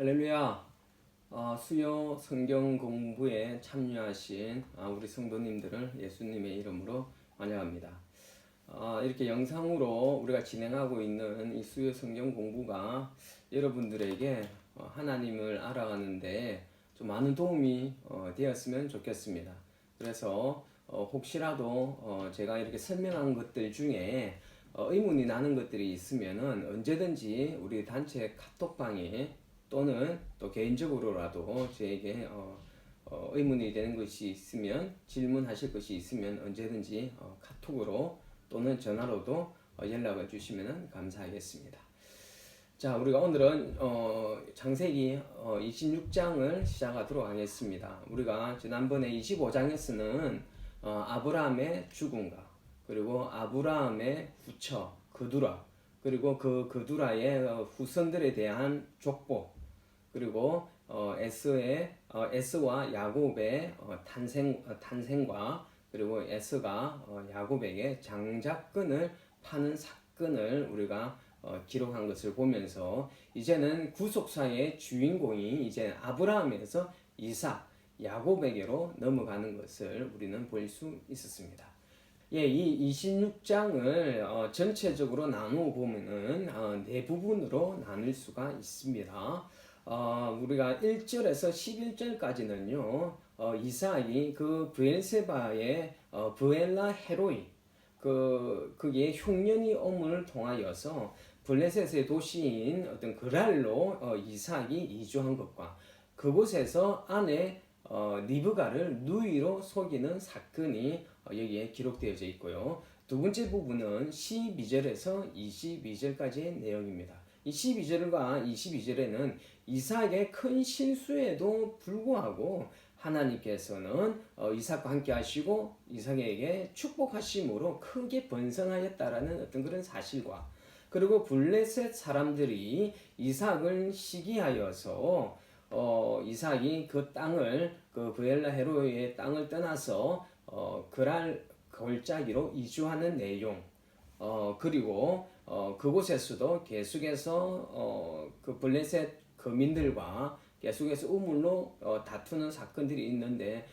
할렐루야. 수요 성경 공부에 참여하신 우리 성도님들을 예수님의 이름으로 환영합니다. 이렇게 영상으로 우리가 진행하고 있는 이 수요 성경 공부가 여러분들에게 하나님을 알아가는데 좀 많은 도움이 되었으면 좋겠습니다. 그래서 혹시라도 제가 이렇게 설명한 것들 중에 의문이 나는 것들이 있으면은 언제든지 우리 단체 카톡방에 또는 또 개인적으로라도 저에게 의문이 되는 것이 있으면, 질문하실 것이 있으면 언제든지 카톡으로 또는 전화로도 연락을 주시면 감사하겠습니다. 자, 우리가 오늘은 창세기 26장을 시작하도록 하겠습니다. 우리가 지난번에 25장에서는 아브라함의 죽음과 그리고 아브라함의 후처 그두라, 그리고 그 그두라의 후손들에 대한 족보, 그리고 에스와 야곱의 탄생과 그리고 에스가 야곱에게 장자권을 파는 사건을 우리가 기록한 것을 보면서 이제는 구속사의 주인공이 이제 아브라함에서 이삭, 야곱에게로 넘어가는 것을 우리는 볼 수 있었습니다. 예, 이 26장을 전체적으로 나누어 보면은 네 부분으로 나눌 수가 있습니다. 우리가 1절에서 11절까지는요, 이삭이 그 브엘세바의 브엘라 헤로이, 그게 흉년이 옴을 통하여서 블레셋의 도시인 어떤 그랄로 이삭이 이주한 것과 그곳에서 아내 리브가를 누이로 속이는 사건이 여기에 기록되어져 있고요. 두 번째 부분은 12절에서 22절까지의 내용입니다. 이 12절과 22절에는 이삭의 큰 실수에도 불구하고 하나님께서는 이삭과 함께 하시고 이삭에게 축복하심으로 크게 번성하였다라는 어떤 그런 사실과, 그리고 블레셋 사람들이 이삭을 시기하여서 이삭이 그 땅을, 그 브엘라 헤로의 땅을 떠나서 그랄 골짜기로 이주하는 내용, 그리고 그곳에서도 계속해서 그 블레셋 거민들과 계속해서 우물로 다투는 사건들이 있는데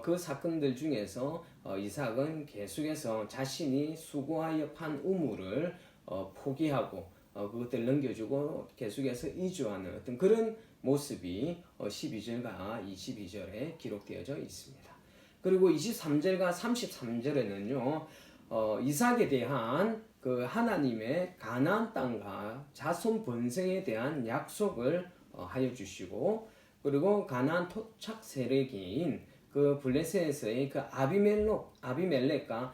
그 사건들 중에서 이삭은 계속해서 자신이 수고하여 판 우물을 포기하고 그것들 넘겨주고 계속해서 이주하는 어떤 그런 모습이 12절과 22절에 기록되어져 있습니다. 그리고 23절과 33절에는요, 이삭에 대한 그 하나님의 가나안 땅과 자손 번성에 대한 약속을 하여 주시고, 그리고 가나안 토착 세력인 그 블레셋에서의 그 아비멜렉과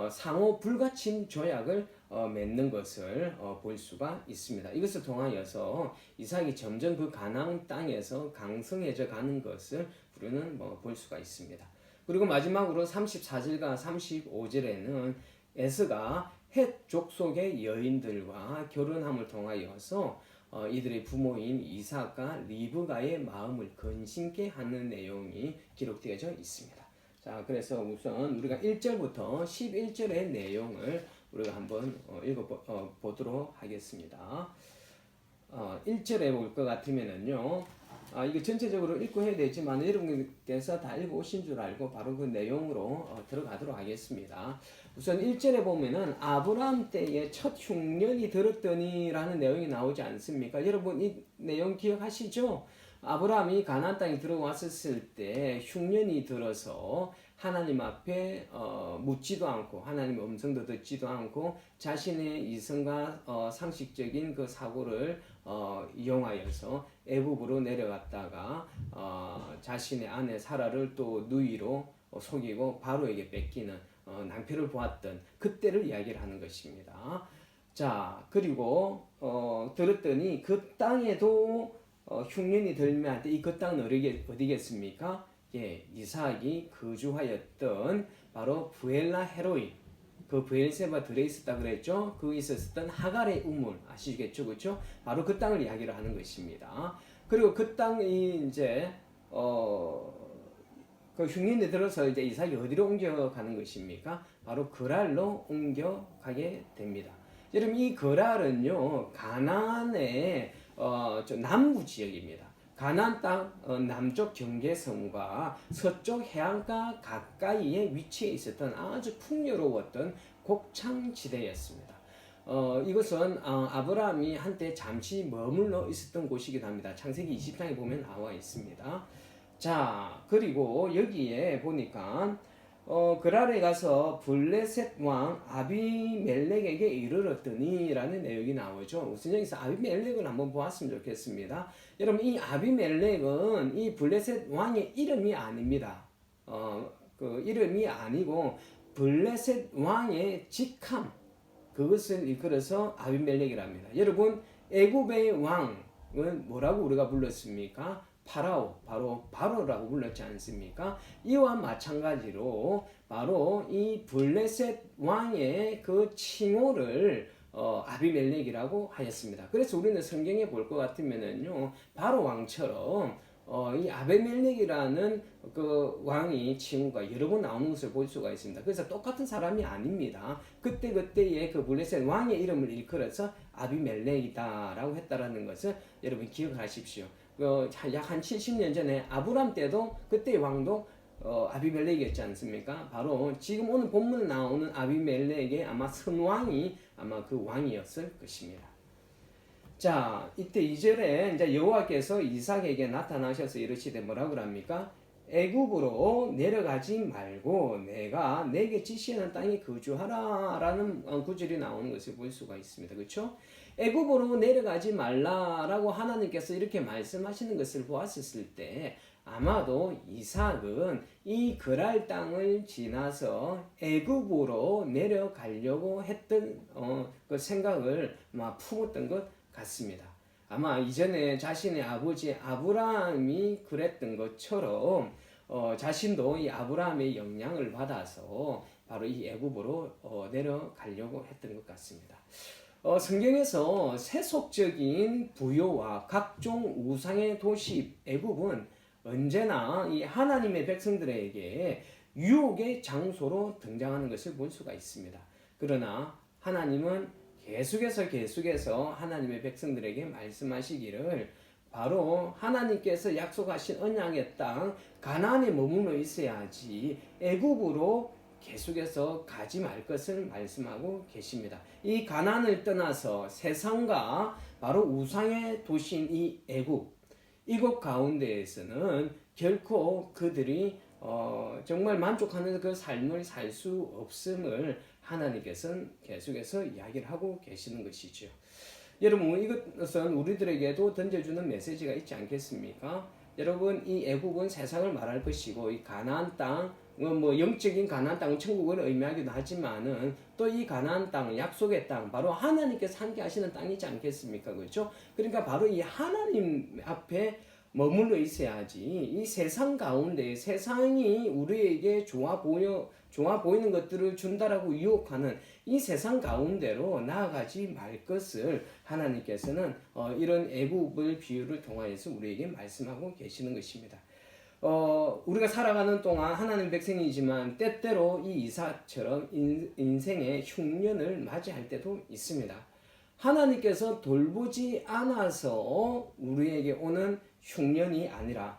상호 불가침 조약을 맺는 것을 볼 수가 있습니다. 이것을 통하여서 이삭이 점점 그 가나안 땅에서 강성해져 가는 것을 우리는 볼 수가 있습니다. 그리고 마지막으로 34절과 35절에는 에스가 헷 족속의 여인들과 결혼함을 통하여서 이들의 부모인 이삭과 리브가의 마음을 근심케 하는 내용이 기록되어져 있습니다. 자, 그래서 우선 우리가 1절부터 11절의 내용을 우리가 한번 읽어보도록 하겠습니다. 1절에 볼 것 같으면은요, 이거 전체적으로 읽고 해야 되지만 여러분께서 다 읽어오신 줄 알고 바로 그 내용으로 들어가도록 하겠습니다. 우선 1절에 보면은 아브라함 때에 첫 흉년이 들었더니 라는 내용이 나오지 않습니까? 여러분 이 내용 기억하시죠? 아브라함이 가나안 땅에 들어왔을 때 흉년이 들어서 하나님 앞에 묻지도 않고 하나님의 음성도 듣지도 않고 자신의 이성과 상식적인 그 사고를 이용하여서 애굽으로 내려갔다가 자신의 아내 사라를 또 누이로 속이고 바로에게 뺏기는 낭패를 보았던 그때를 이야기를 하는 것입니다. 자, 그리고 들었더니 그 땅에도 흉년이 들면 이 그 땅은 어디겠습니까? 예, 이삭이 거주하였던 바로 브엘라 헤로이, 그 브엘세바 들에 있었다 그랬죠? 그 있었던 하갈의 우물 아시겠죠, 그렇죠? 바로 그 땅을 이야기를 하는 것입니다. 그리고 그 땅이 이제 그 흉년이 들어서 이제 이삭이 어디로 옮겨가는 것입니까? 바로 그랄로 옮겨가게 됩니다. 여러분 이 그랄은요 가나안의 저 남부 지역입니다. 가나안 땅 남쪽 경계선과 서쪽 해안가 가까이에 위치해 있었던 아주 풍요로웠던 곡창지대였습니다. 이것은 아브라함이 한때 잠시 머물러 있었던 곳이기도 합니다. 창세기 20장에 보면 나와 있습니다. 자, 그리고 여기에 보니까 그랄에 가서 블레셋 왕 아비멜렉에게 이르렀더니 라는 내용이 나오죠. 우선 여기서 아비멜렉을 한번 보았으면 좋겠습니다. 여러분, 이 아비멜렉은 이 블레셋 왕의 이름이 아닙니다. 그 이름이 아니고 블레셋 왕의 직함, 그것을 이끌어서 아비멜렉이랍니다. 여러분, 애굽의 왕은 뭐라고 우리가 불렀습니까? 파라오, 바로 바로라고 불렀지 않습니까? 이와 마찬가지로 바로 이 블레셋 왕의 그 칭호를 아비멜렉이라고 하였습니다. 그래서 우리는 성경에 볼 것 같으면은요, 바로 왕처럼 이 아비멜렉이라는 그 왕이 칭호가 여러 번 나오는 것을 볼 수가 있습니다. 그래서 똑같은 사람이 아닙니다. 그때의 그 블레셋 왕의 이름을 일컬어서 아비멜렉이다라고 했다라는 것을 여러분 기억하십시오. 약 한 70년 전에 아브람 때도 그때의 왕도 아비멜렉이었지 않습니까? 바로 지금 오늘 본문에 나오는 아비멜렉의 아마 선왕이 아마 그 왕이었을 것입니다. 자, 이때 2절에 이제 여호와께서 이삭에게 나타나셔서 이르시되 뭐라고 합니까? 애굽으로 내려가지 말고 내가 내게 지시하는 땅에 거주하라라는 구절이 나오는 것을 볼 수가 있습니다. 그렇죠? 애굽으로 내려가지 말라라고 하나님께서 이렇게 말씀하시는 것을 보았을 때 아마도 이삭은 이 그랄 땅을 지나서 애굽으로 내려가려고 했던 그 생각을 아마 품었던 것 같습니다. 아마 이전에 자신의 아버지 아브라함이 그랬던 것처럼 자신도 이 아브라함의 영향을 받아서 바로 이 애굽으로 내려가려고 했던 것 같습니다. 성경에서 세속적인 부요와 각종 우상의 도시 애굽은 언제나 이 하나님의 백성들에게 유혹의 장소로 등장하는 것을 볼 수가 있습니다. 그러나 하나님은 계속해서 하나님의 백성들에게 말씀하시기를 바로 하나님께서 약속하신 언약의 땅 가나안에 머물러 있어야지 애굽으로 계속해서 가지 말 것을 말씀하고 계십니다. 이 가나안을 떠나서 세상과 바로 우상의 도시인 이 애굽, 이곳 가운데에서는 결코 그들이 정말 만족하는 그 삶을 살 수 없음을 하나님께서는 계속해서 이야기를 하고 계시는 것이죠. 여러분, 이것은 우리들에게도 던져주는 메시지가 있지 않겠습니까? 여러분, 이 애국은 세상을 말할 것이고 이 가나안 땅, 뭐 영적인 가나안 땅은 천국을 의미하기도 하지만은 또 이 가나안 땅, 약속의 땅, 바로 하나님께서 함께 하시는 땅이지 않겠습니까? 그렇죠? 그러니까 바로 이 하나님 앞에 머물러 있어야지 이 세상 가운데 세상이 우리에게 좋아 보이는 것들을 준다라고 유혹하는 이 세상 가운데로 나아가지 말 것을 하나님께서는 이런 애굽을 비유를 통하여서 우리에게 말씀하고 계시는 것입니다. 우리가 살아가는 동안 하나님 백성이지만 때때로 이 이삭처럼 인생의 흉년을 맞이할 때도 있습니다. 하나님께서 돌보지 않아서 우리에게 오는 흉년이 아니라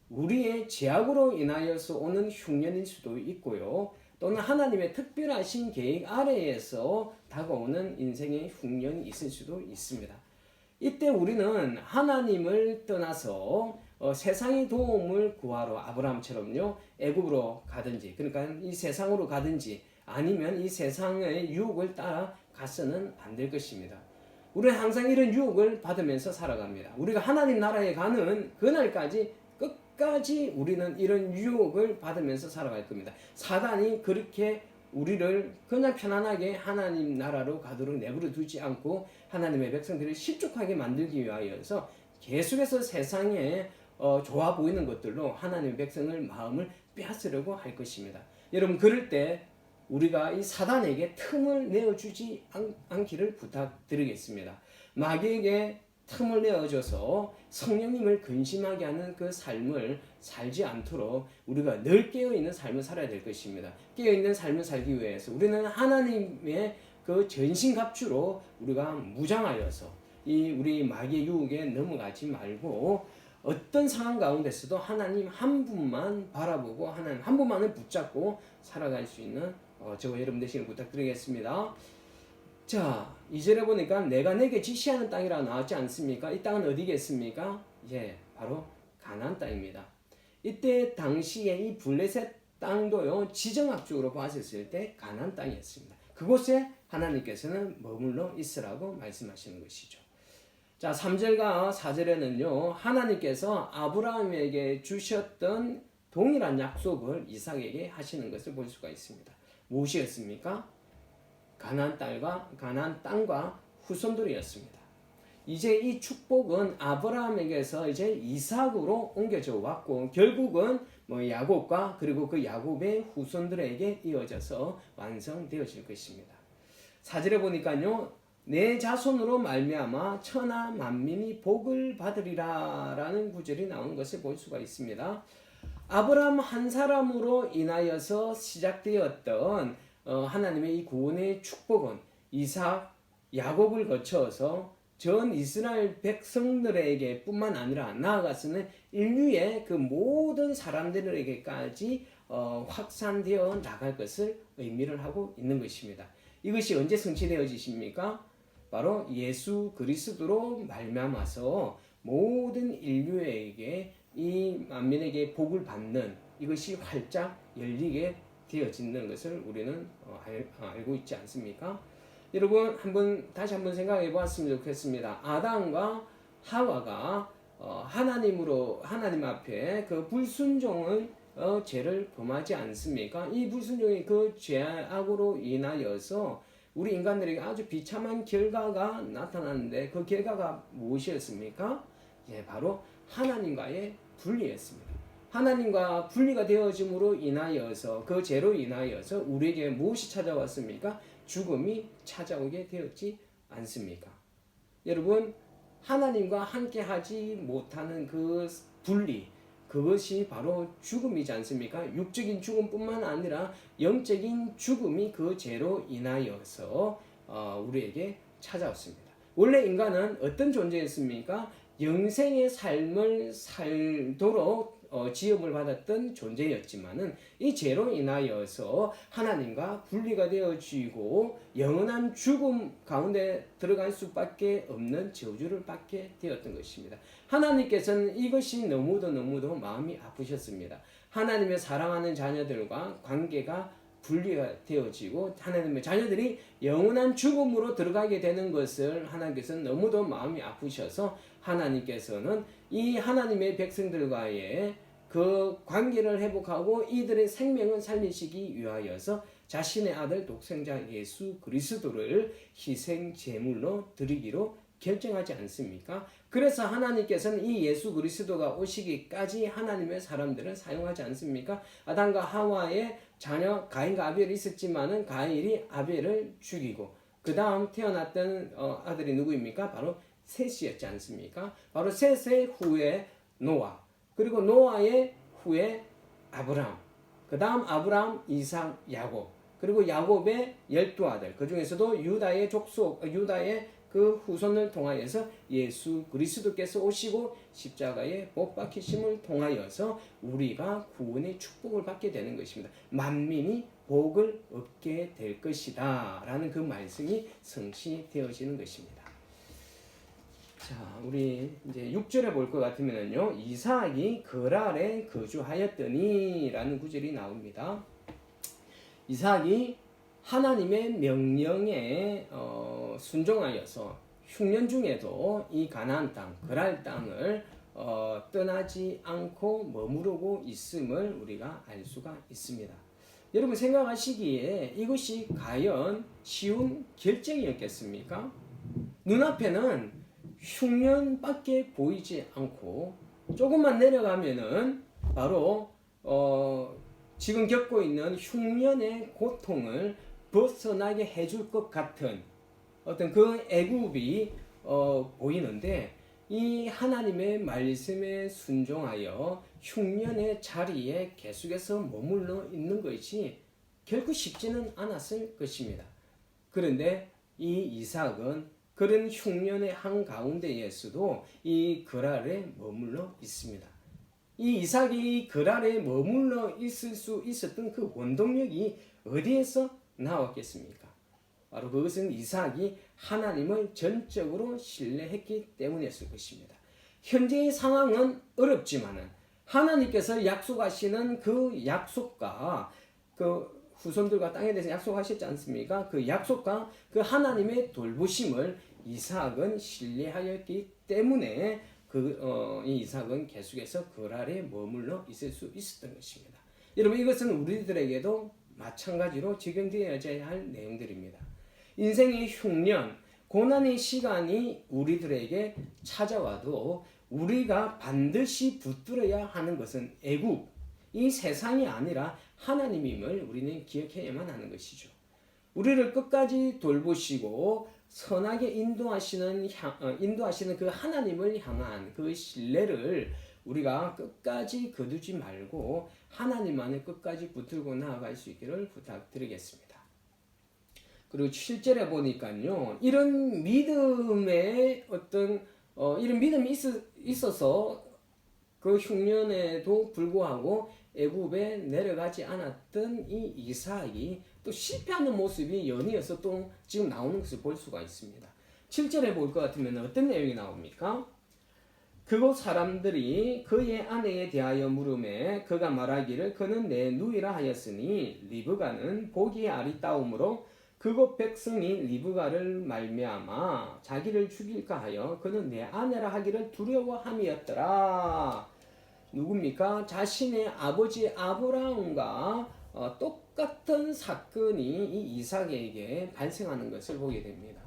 우리의 죄악으로 인하여서 오는 흉년일 수도 있고요. 또는 하나님의 특별하신 계획 아래에서 다가오는 인생의 흉년이 있을 수도 있습니다. 이때 우리는 하나님을 떠나서 세상의 도움을 구하러 아브라함처럼요 애굽으로 가든지, 그러니까 이 세상으로 가든지 아니면 이 세상의 유혹을 따라 가서는 안 될 것입니다. 우리는 항상 이런 유혹을 받으면서 살아갑니다. 우리가 하나님 나라에 가는 그날까지 끝까지 우리는 이런 유혹을 받으면서 살아갈 겁니다. 사단이 그렇게 우리를 그냥 편안하게 하나님 나라로 가도록 내버려 두지 않고 하나님의 백성들을 실족하게 만들기 위하여서 계속해서 세상에 좋아 보이는 것들로 하나님의 백성을 마음을 빼앗으려고 할 것입니다. 여러분, 그럴 때 우리가 이 사단에게 틈을 내어주지 않기를 부탁드리겠습니다. 마귀에게 틈을 내어줘서 성령님을 근심하게 하는 그 삶을 살지 않도록 우리가 늘 깨어있는 삶을 살아야 될 것입니다. 깨어있는 삶을 살기 위해서 우리는 하나님의 그 전신갑주로 우리가 무장하여서 이 우리 마귀의 유혹에 넘어가지 말고 어떤 상황 가운데서도 하나님 한 분만 바라보고 하나님 한 분만을 붙잡고 살아갈 수 있는 저와 여러분 되시길 부탁드리겠습니다. 자, 2절에 보니까 내가 내게 지시하는 땅이라 나왔지 않습니까? 이 땅은 어디겠습니까? 예, 바로 가나안 땅입니다. 이때 당시에 이 블레셋 땅도요, 지정학적으로 봤을 때 가나안 땅이었습니다. 그곳에 하나님께서는 머물러 있으라고 말씀하시는 것이죠. 자, 3절과 4절에는요, 하나님께서 아브라함에게 주셨던 동일한 약속을 이삭에게 하시는 것을 볼 수가 있습니다. 무엇이었습니까? 가나안 땅과 후손들이었습니다. 이제 이 축복은 아브라함에게서 이제 이삭으로 옮겨져 왔고 결국은 야곱과 그리고 그 야곱의 후손들에게 이어져서 완성되어질 것입니다. 4절에 보니까요, 내 자손으로 말미암아 천하 만민이 복을 받으리라라는 구절이 나온 것을 볼 수가 있습니다. 아브라함 한 사람으로 인하여서 시작되었던 하나님의 이 구원의 축복은 이삭, 야곱을 거쳐서 전 이스라엘 백성들에게 뿐만 아니라 나아가서는 인류의 그 모든 사람들에게까지 확산되어 나갈 것을 의미를 하고 있는 것입니다. 이것이 언제 성취되어지십니까? 바로 예수 그리스도로 말미암아서 모든 인류에게 이 만민에게 복을 받는 이것이 활짝 열리게 되어지는 것을 우리는 알고 있지 않습니까? 여러분 다시 한번 생각해 보았으면 좋겠습니다. 아담과 하와가 하나님 앞에 그 불순종을 죄를 범하지 않습니까? 이 불순종의 그 죄악으로 인하여서 우리 인간들에게 아주 비참한 결과가 나타났는데 그 결과가 무엇이었습니까? 예, 바로 하나님과의 분리였습니다. 하나님과 분리가 되어짐으로 인하여서 그 죄로 인하여서 우리에게 무엇이 찾아왔습니까? 죽음이 찾아오게 되었지 않습니까? 여러분, 하나님과 함께하지 못하는 그 분리, 그것이 바로 죽음이지 않습니까? 육적인 죽음뿐만 아니라 영적인 죽음이 그 죄로 인하여서 우리에게 찾아왔습니다. 원래 인간은 어떤 존재였습니까? 영생의 삶을 살도록 지음을 받았던 존재였지만은 이 죄로 인하여서 하나님과 분리가 되어지고 영원한 죽음 가운데 들어갈 수밖에 없는 저주를 받게 되었던 것입니다. 하나님께서는 이것이 너무도 마음이 아프셨습니다. 하나님의 사랑하는 자녀들과 관계가 분리가 되어지고 하나님의 자녀들이 영원한 죽음으로 들어가게 되는 것을 하나님께서는 너무도 마음이 아프셔서 하나님께서는 이 하나님의 백성들과의 그 관계를 회복하고 이들의 생명을 살리시기 위하여서 자신의 아들 독생자 예수 그리스도를 희생 제물로 드리기로 결정하지 않습니까? 그래서 하나님께서는 이 예수 그리스도가 오시기까지 하나님의 사람들을 사용하지 않습니까? 아담과 하와의 자녀 가인과 아벨이 있었지만은 가인이 아벨을 죽이고 그 다음 태어났던 아들이 누구입니까? 바로 셋이었지 않습니까? 바로 셋의 후에 노아, 그리고 노아의 후에 아브라함, 그 다음 아브라함, 이삭, 야곱, 그리고 야곱의 12아들, 그 중에서도 유다의 그 후손을 통하여서 예수 그리스도께서 오시고 십자가에 못 박히심을 통하여서 우리가 구원의 축복을 받게 되는 것입니다. 만민이 복을 얻게 될 것이다 라는 그 말씀이 성취되어지는 것입니다. 자, 우리 이제 6절에 볼 것 같으면요, 이삭이 그랄에 거주하였더니 라는 구절이 나옵니다. 이삭이 하나님의 명령에 순종하여서 흉년 중에도 이 가나안 땅, 그랄 땅을 떠나지 않고 머무르고 있음을 우리가 알 수가 있습니다. 여러분 생각하시기에 이것이 과연 쉬운 결정이었겠습니까? 눈앞에는 흉년밖에 보이지 않고 조금만 내려가면은 바로 지금 겪고 있는 흉년의 고통을 벗어나게 해줄 것 같은 어떤 그 애굽이 보이는데 이 하나님의 말씀에 순종하여 흉년의 자리에 계속해서 머물러 있는 것이 결코 쉽지는 않았을 것입니다. 그런데 이 이삭은 그런 흉년의 한가운데에서도 이 그랄에 머물러 있습니다. 이 이삭이 그랄에 머물러 있을 수 있었던 그 원동력이 어디에서 나왔겠습니까? 바로 그것은 이삭이 하나님을 전적으로 신뢰했기 때문이었을 것입니다. 현재의 상황은 어렵지만은 하나님께서 약속하시는 그 약속과 그 후손들과 땅에 대해서 약속하셨지 않습니까? 그 약속과 그 하나님의 돌보심을 이삭은 신뢰하였기 때문에 이 이삭은 계속해서 그랄에 머물러 있을 수 있었던 것입니다. 여러분, 이것은 우리들에게도 마찬가지로 적용되어야 할 내용들입니다. 인생의 흉년, 고난의 시간이 우리들에게 찾아와도 우리가 반드시 붙들어야 하는 것은 애국, 이 세상이 아니라 하나님임을 우리는 기억해야만 하는 것이죠. 우리를 끝까지 돌보시고 선하게 인도하시는 그 하나님을 향한 그 신뢰를 우리가 끝까지 거두지 말고 하나님만을 끝까지 붙들고 나아갈 수 있기를 부탁드리겠습니다. 그리고 7절에 보니까요, 이런 믿음의 이런 믿음이 있어서 그 흉년에도 불구하고 애굽에 내려가지 않았던 이 이삭이 또 실패하는 모습이 연이어서 또 지금 나오는 것을 볼 수가 있습니다. 7절에 볼 것 같으면 어떤 내용이 나옵니까? 그곳 사람들이 그의 아내에 대하여 물음에 그가 말하기를 그는 내 누이라 하였으니 리브가는 보기에 아리따움으로 그곳 백성이 리브가를 말미암아 자기를 죽일까 하여 그는 내 아내라 하기를 두려워함이었더라. 누굽니까? 자신의 아버지 아브라함과 똑같은 사건이 이 이삭에게 발생하는 것을 보게 됩니다.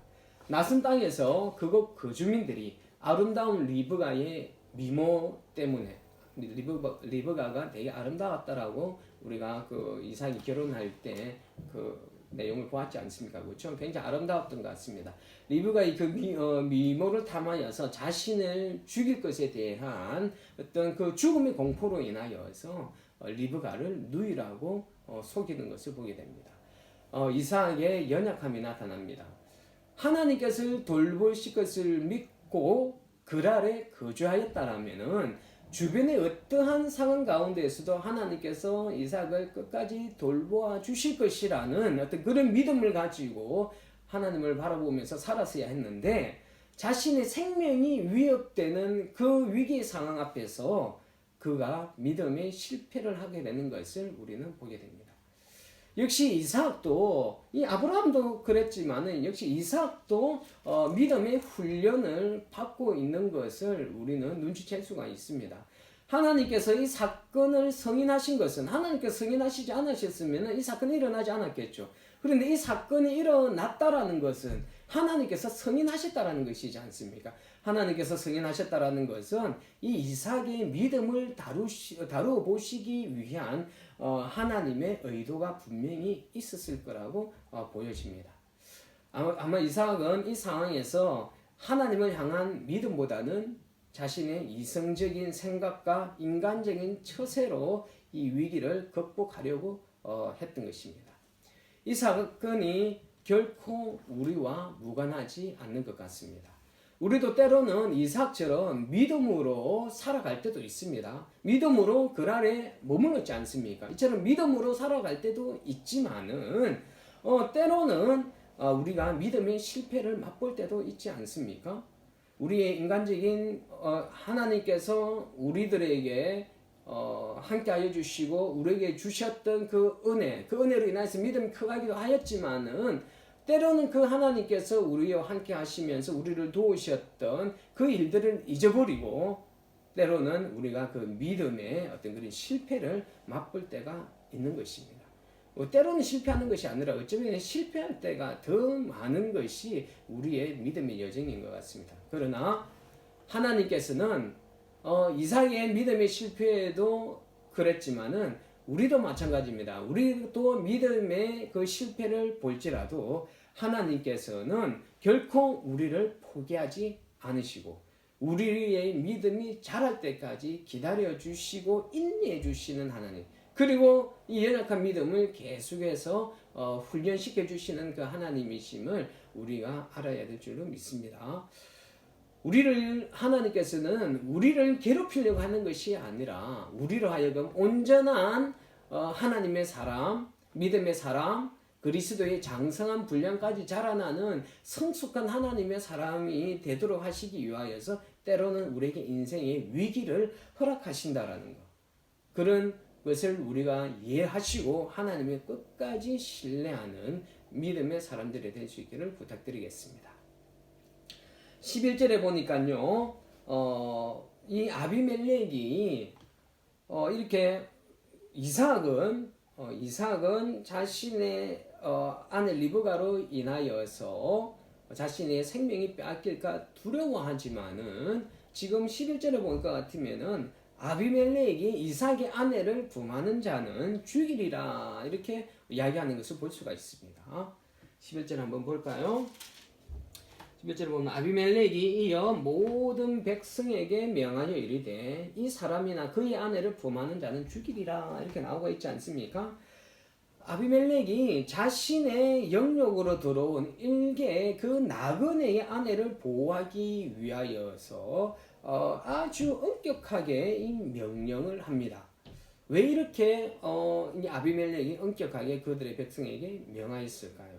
낯선 땅에서 그곳 그 주민들이 아름다운 리브가의 미모 때문에 리브가가 되게 아름다웠다라고 우리가 그 이삭이 결혼할 때 그 내용을 보았지 않습니까? 그렇죠? 굉장히 아름다웠던 것 같습니다. 리브가의 그 미모를 탐하여서 자신을 죽일 것에 대한 어떤 그 죽음의 공포로 인하여서 리브가를 누이라고 속이는 것을 보게 됩니다. 이삭의 연약함이 나타납니다. 하나님께서 돌보실 것을 믿고 그랄에 거주하였다라면은 주변의 어떠한 상황 가운데에서도 하나님께서 이삭을 끝까지 돌보아 주실 것이라는 어떤 그런 믿음을 가지고 하나님을 바라보면서 살았어야 했는데 자신의 생명이 위협되는 그 위기 상황 앞에서 그가 믿음의 실패를 하게 되는 것을 우리는 보게 됩니다. 역시 이삭도 이 아브라함도 그랬지만은 역시 이삭도 믿음의 훈련을 받고 있는 것을 우리는 눈치챌 수가 있습니다. 하나님께서 이 사건을 승인하신 것은 하나님께서 승인하시지 않으셨으면 이 사건이 일어나지 않았겠죠. 그런데 이 사건이 일어났다라는 것은 하나님께서 승인하셨다라는 것이지 않습니까? 하나님께서 승인하셨다라는 것은 이 이삭의 믿음을 다루어 보시기 위한 하나님의 의도가 분명히 있었을 거라고 보여집니다. 아마 이삭은 이 상황에서 하나님을 향한 믿음보다는 자신의 이성적인 생각과 인간적인 처세로 이 위기를 극복하려고 했던 것입니다. 이 사건이 결코 우리와 무관하지 않는 것 같습니다. 우리도 때로는 이삭처럼 믿음으로 살아갈 때도 있습니다. 믿음으로 그랄에 머물렀지 않습니까? 이처럼 믿음으로 살아갈 때도 있지만은 때로는 우리가 믿음의 실패를 맛볼 때도 있지 않습니까? 우리의 인간적인 하나님께서 우리들에게 함께하여 주시고 우리에게 주셨던 그 은혜로 인해서 믿음이 커가기도 하였지만은 때로는 그 하나님께서 우리와 함께 하시면서 우리를 도우셨던 그 일들을 잊어버리고 때로는 우리가 그 믿음의 어떤 그런 실패를 맛볼 때가 있는 것입니다. 때로는 실패하는 것이 아니라 어쩌면 실패할 때가 더 많은 것이 우리의 믿음의 여정인 것 같습니다. 그러나 하나님께서는 이삭의 믿음의 실패에도 그랬지만은 우리도 마찬가지입니다. 우리도 믿음의 그 실패를 볼지라도 하나님께서는 결코 우리를 포기하지 않으시고 우리의 믿음이 자랄 때까지 기다려 주시고 인내해 주시는 하나님, 그리고 이 연약한 믿음을 계속해서 훈련시켜 주시는 그 하나님이심을 우리가 알아야 될 줄로 믿습니다. 하나님께서는 우리를 괴롭히려고 하는 것이 아니라 우리로 하여금 온전한 하나님의 사람, 믿음의 사람, 그리스도의 장성한 분량까지 자라나는 성숙한 하나님의 사람이 되도록 하시기 위하여서 때로는 우리에게 인생의 위기를 허락하신다라는 것. 그런 것을 우리가 이해하시고 하나님의 끝까지 신뢰하는 믿음의 사람들이 될 수 있기를 부탁드리겠습니다. 11절에 보니까요, 이 아비멜렉이 이렇게 이삭은 자신의 아내 리브가로 인하여서 자신의 생명이 빼앗길까 두려워하지만은 지금 11절에 볼 것 같으면은 아비멜렉이 이삭의 아내를 범하는 자는 죽이리라 이렇게 이야기하는 것을 볼 수가 있습니다. 11절 한번 볼까요? 11절에 보면 아비멜렉이 이어 모든 백성에게 명하여 이르되 이 사람이나 그의 아내를 범하는 자는 죽이리라 이렇게 나오고 있지 않습니까? 아비멜렉이 자신의 영역으로 들어온 일개 그 나그네의 아내를 보호하기 위하여서 아주 엄격하게 이 명령을 합니다. 왜 이렇게 이 아비멜렉이 엄격하게 그들의 백성에게 명하였을까요?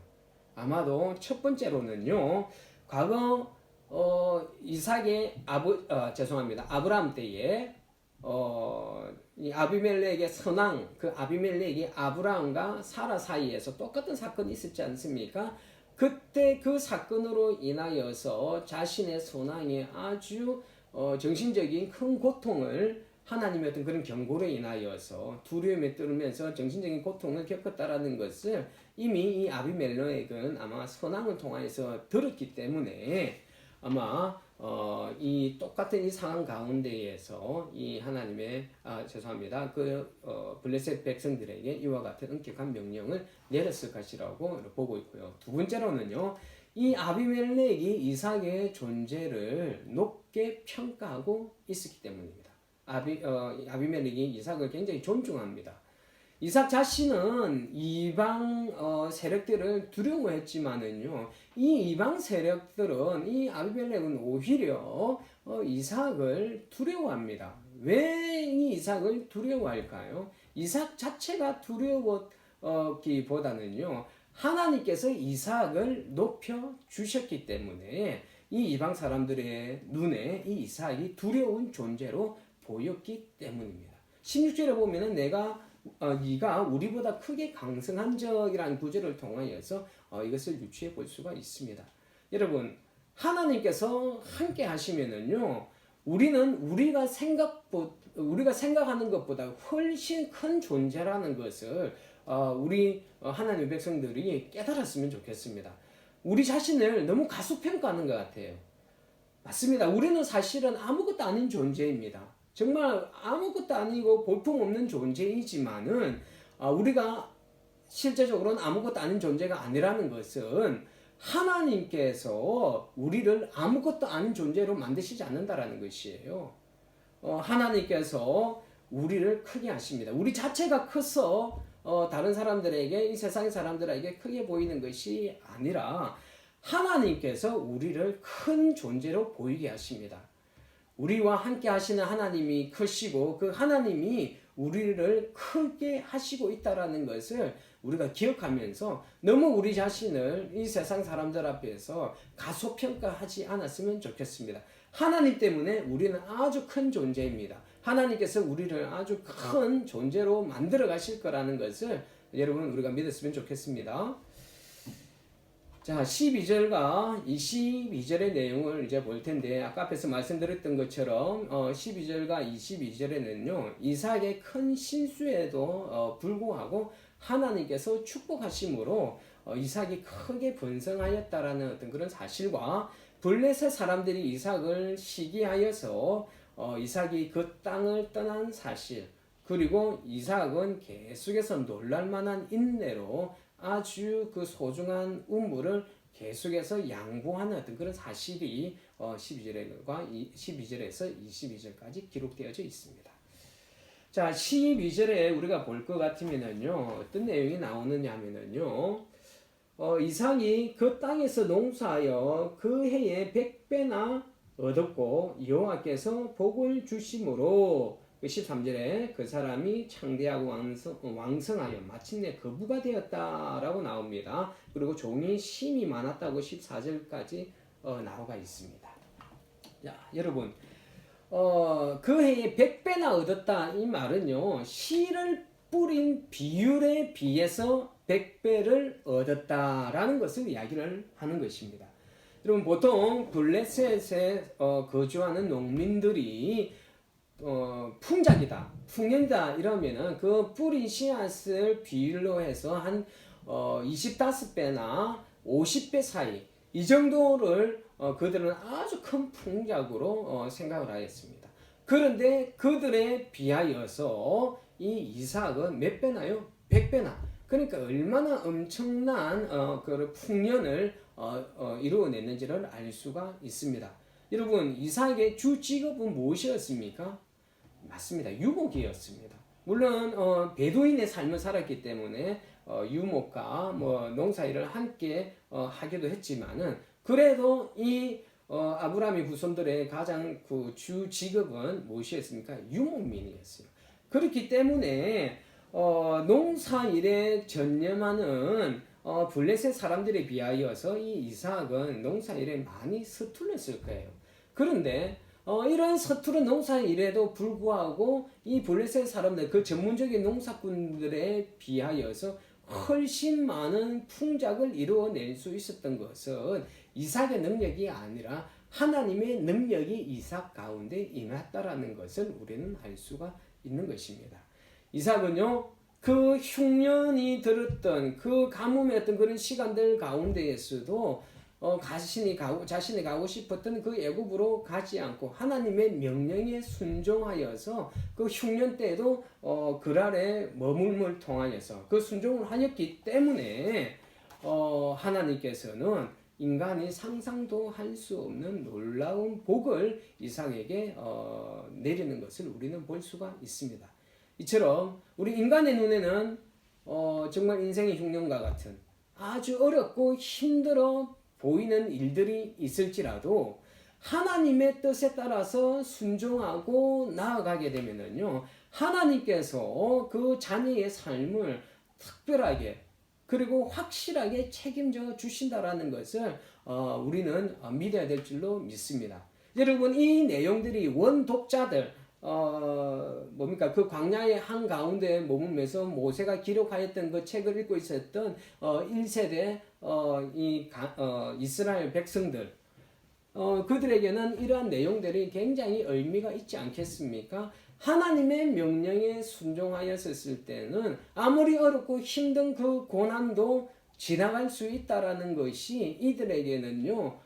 아마도 첫 번째로는요, 과거 이삭의 아브라함 때에 이 아비멜렉의 선왕, 그 아비멜렉이 아브라함과 사라 사이에서 똑같은 사건이 있었지 않습니까? 그때 그 사건으로 인하여서 자신의 선왕이 아주 정신적인 큰 고통을 하나님의 어떤 그런 경고로 인하여서 두려움에 떨면서 정신적인 고통을 겪었다라는 것을 이미 이 아비멜렉은 아마 선왕을 통하여서 들었기 때문에 아마 이 똑같은 이 상황 가운데에서 이 하나님의 블레셋 백성들에게 이와 같은 엄격한 명령을 내렸을 것이라고 보고 있고요. 두 번째로는요, 이 아비멜렉이 이삭의 존재를 높게 평가하고 있었기 때문입니다. 아비멜렉이 이삭을 굉장히 존중합니다. 이삭 자신은 이방 세력들을 두려워했지만은요, 이 이방 세력들은 이 아비멜렉은 오히려 이삭을 두려워합니다. 왜 이 이삭을 두려워할까요? 이삭 자체가 두려웠기보다는요, 하나님께서 이삭을 높여 주셨기 때문에 이 이방 사람들의 눈에 이 이삭이 두려운 존재로 보였기 때문입니다. 16절에 보면은 네가 우리보다 크게 강성한 적이라는 구절을 통하여서 이것을 유추해 볼 수가 있습니다. 여러분, 하나님께서 함께 하시면은요, 우리가 생각하는 것보다 훨씬 큰 존재라는 것을 우리 하나님의 백성들이 깨달았으면 좋겠습니다. 우리 자신을 너무 가소평가하는 것 같아요. 맞습니다. 우리는 사실은 아무것도 아닌 존재입니다. 정말 아무것도 아니고 볼품없는 존재이지만은 우리가 실제적으로는 아무것도 아닌 존재가 아니라는 것은 하나님께서 우리를 아무것도 아닌 존재로 만드시지 않는다라는 것이에요. 하나님께서 우리를 크게 하십니다. 우리 자체가 커서 다른 사람들에게, 이 세상의 사람들에게 크게 보이는 것이 아니라 하나님께서 우리를 큰 존재로 보이게 하십니다. 우리와 함께 하시는 하나님이 크시고 그 하나님이 우리를 크게 하시고 있다라는 것을 우리가 기억하면서 너무 우리 자신을 이 세상 사람들 앞에서 가소평가하지 않았으면 좋겠습니다. 하나님 때문에 우리는 아주 큰 존재입니다. 하나님께서 우리를 아주 큰 존재로 만들어 가실 거라는 것을 여러분 우리가 믿었으면 좋겠습니다. 자, 12절과 22절의 내용을 이제 볼 텐데, 아까 앞에서 말씀드렸던 것처럼 12절과 22절에는요, 이삭의 큰 실수에도 불구하고 하나님께서 축복하심으로 이삭이 크게 번성하였다라는 어떤 그런 사실과 블레셋 사람들이 이삭을 시기하여서 이삭이 그 땅을 떠난 사실, 그리고 이삭은 계속해서 놀랄만한 인내로 아주 그 소중한 우물을 계속해서 양보하는 어떤 그런 사실이 12절에서 22절까지 기록되어져 있습니다. 자, 12절에 우리가 볼 것 같으면은요, 어떤 내용이 나오느냐 하면은요, 이삭이 그 땅에서 농사하여 그 해에 100배나 얻었고 여호와께서 복을 주심으로 13절에 그 사람이 창대하고 왕성하여 마침내 거부가 되었다라고 나옵니다. 그리고 종이 심이 많았다고 14절까지 나와 있습니다. 자, 여러분, 그 해에 100배나 얻었다 이 말은요, 씨를 뿌린 비율에 비해서 100배를 얻었다라는 것을 이야기를 하는 것입니다. 여러분, 보통 블레셋에 거주하는 농민들이 풍작이다, 풍년이다 이러면은 그 뿌린 씨앗을 비율로 해서 한 25배나 50배 사이 이 정도를 그들은 아주 큰 풍작으로 생각을 하였습니다. 그런데 그들에 비하여서 이 이삭은 몇 배나요? 100배나. 그러니까 얼마나 엄청난 그 풍년을 이루어냈는지를 알 수가 있습니다. 여러분, 이삭의 주 직업은 무엇이었습니까? 맞습니다. 유목이었습니다. 물론 베두인의 삶을 살았기 때문에 유목과 농사일을 함께 하기도 했지만은 그래도 이 아브라함의 후손들의 가장 그 주 직업은 무엇이었습니까? 유목민이었어요. 그렇기 때문에 농사일에 전념하는 블레셋 사람들에 비하여서 이 이삭은 농사일에 많이 서툴렀을 거예요. 그런데 이런 서투른 농사일에도 불구하고 이 블레셋 사람들, 그 전문적인 농사꾼들에 비하여서 훨씬 많은 풍작을 이루어낼 수 있었던 것은 이삭의 능력이 아니라 하나님의 능력이 이삭 가운데 임했다라는 것을 우리는 알 수가 있는 것입니다. 이삭은요, 그 흉년이 들었던 그 가뭄의 어떤 그런 시간들 가운데에서도 자신이 가고 싶었던 그 애굽으로 가지 않고 하나님의 명령에 순종하여서 그 흉년 때에도 그랄에 머물물 통하여서 그 순종을 하였기 때문에 하나님께서는 인간이 상상도 할 수 없는 놀라운 복을 이삭에게 내리는 것을 우리는 볼 수가 있습니다. 이처럼 우리 인간의 눈에는 정말 인생의 흉년과 같은 아주 어렵고 힘들어 보이는 일들이 있을지라도 하나님의 뜻에 따라서 순종하고 나아가게 되면은요, 하나님께서 그 자녀의 삶을 특별하게 그리고 확실하게 책임져 주신다라는 것을 우리는 믿어야 될 줄로 믿습니다. 여러분, 이 내용들이 원독자들 뭡니까? 그 광야의 한 가운데 머물면서 모세가 기록하였던 그 책을 읽고 있었던 1세대 이스라엘 백성들, 그들에게는 이러한 내용들이 굉장히 의미가 있지 않겠습니까? 하나님의 명령에 순종하였을 때는 아무리 어렵고 힘든 그 고난도 지나갈 수 있다라는 것이 이들에게는요,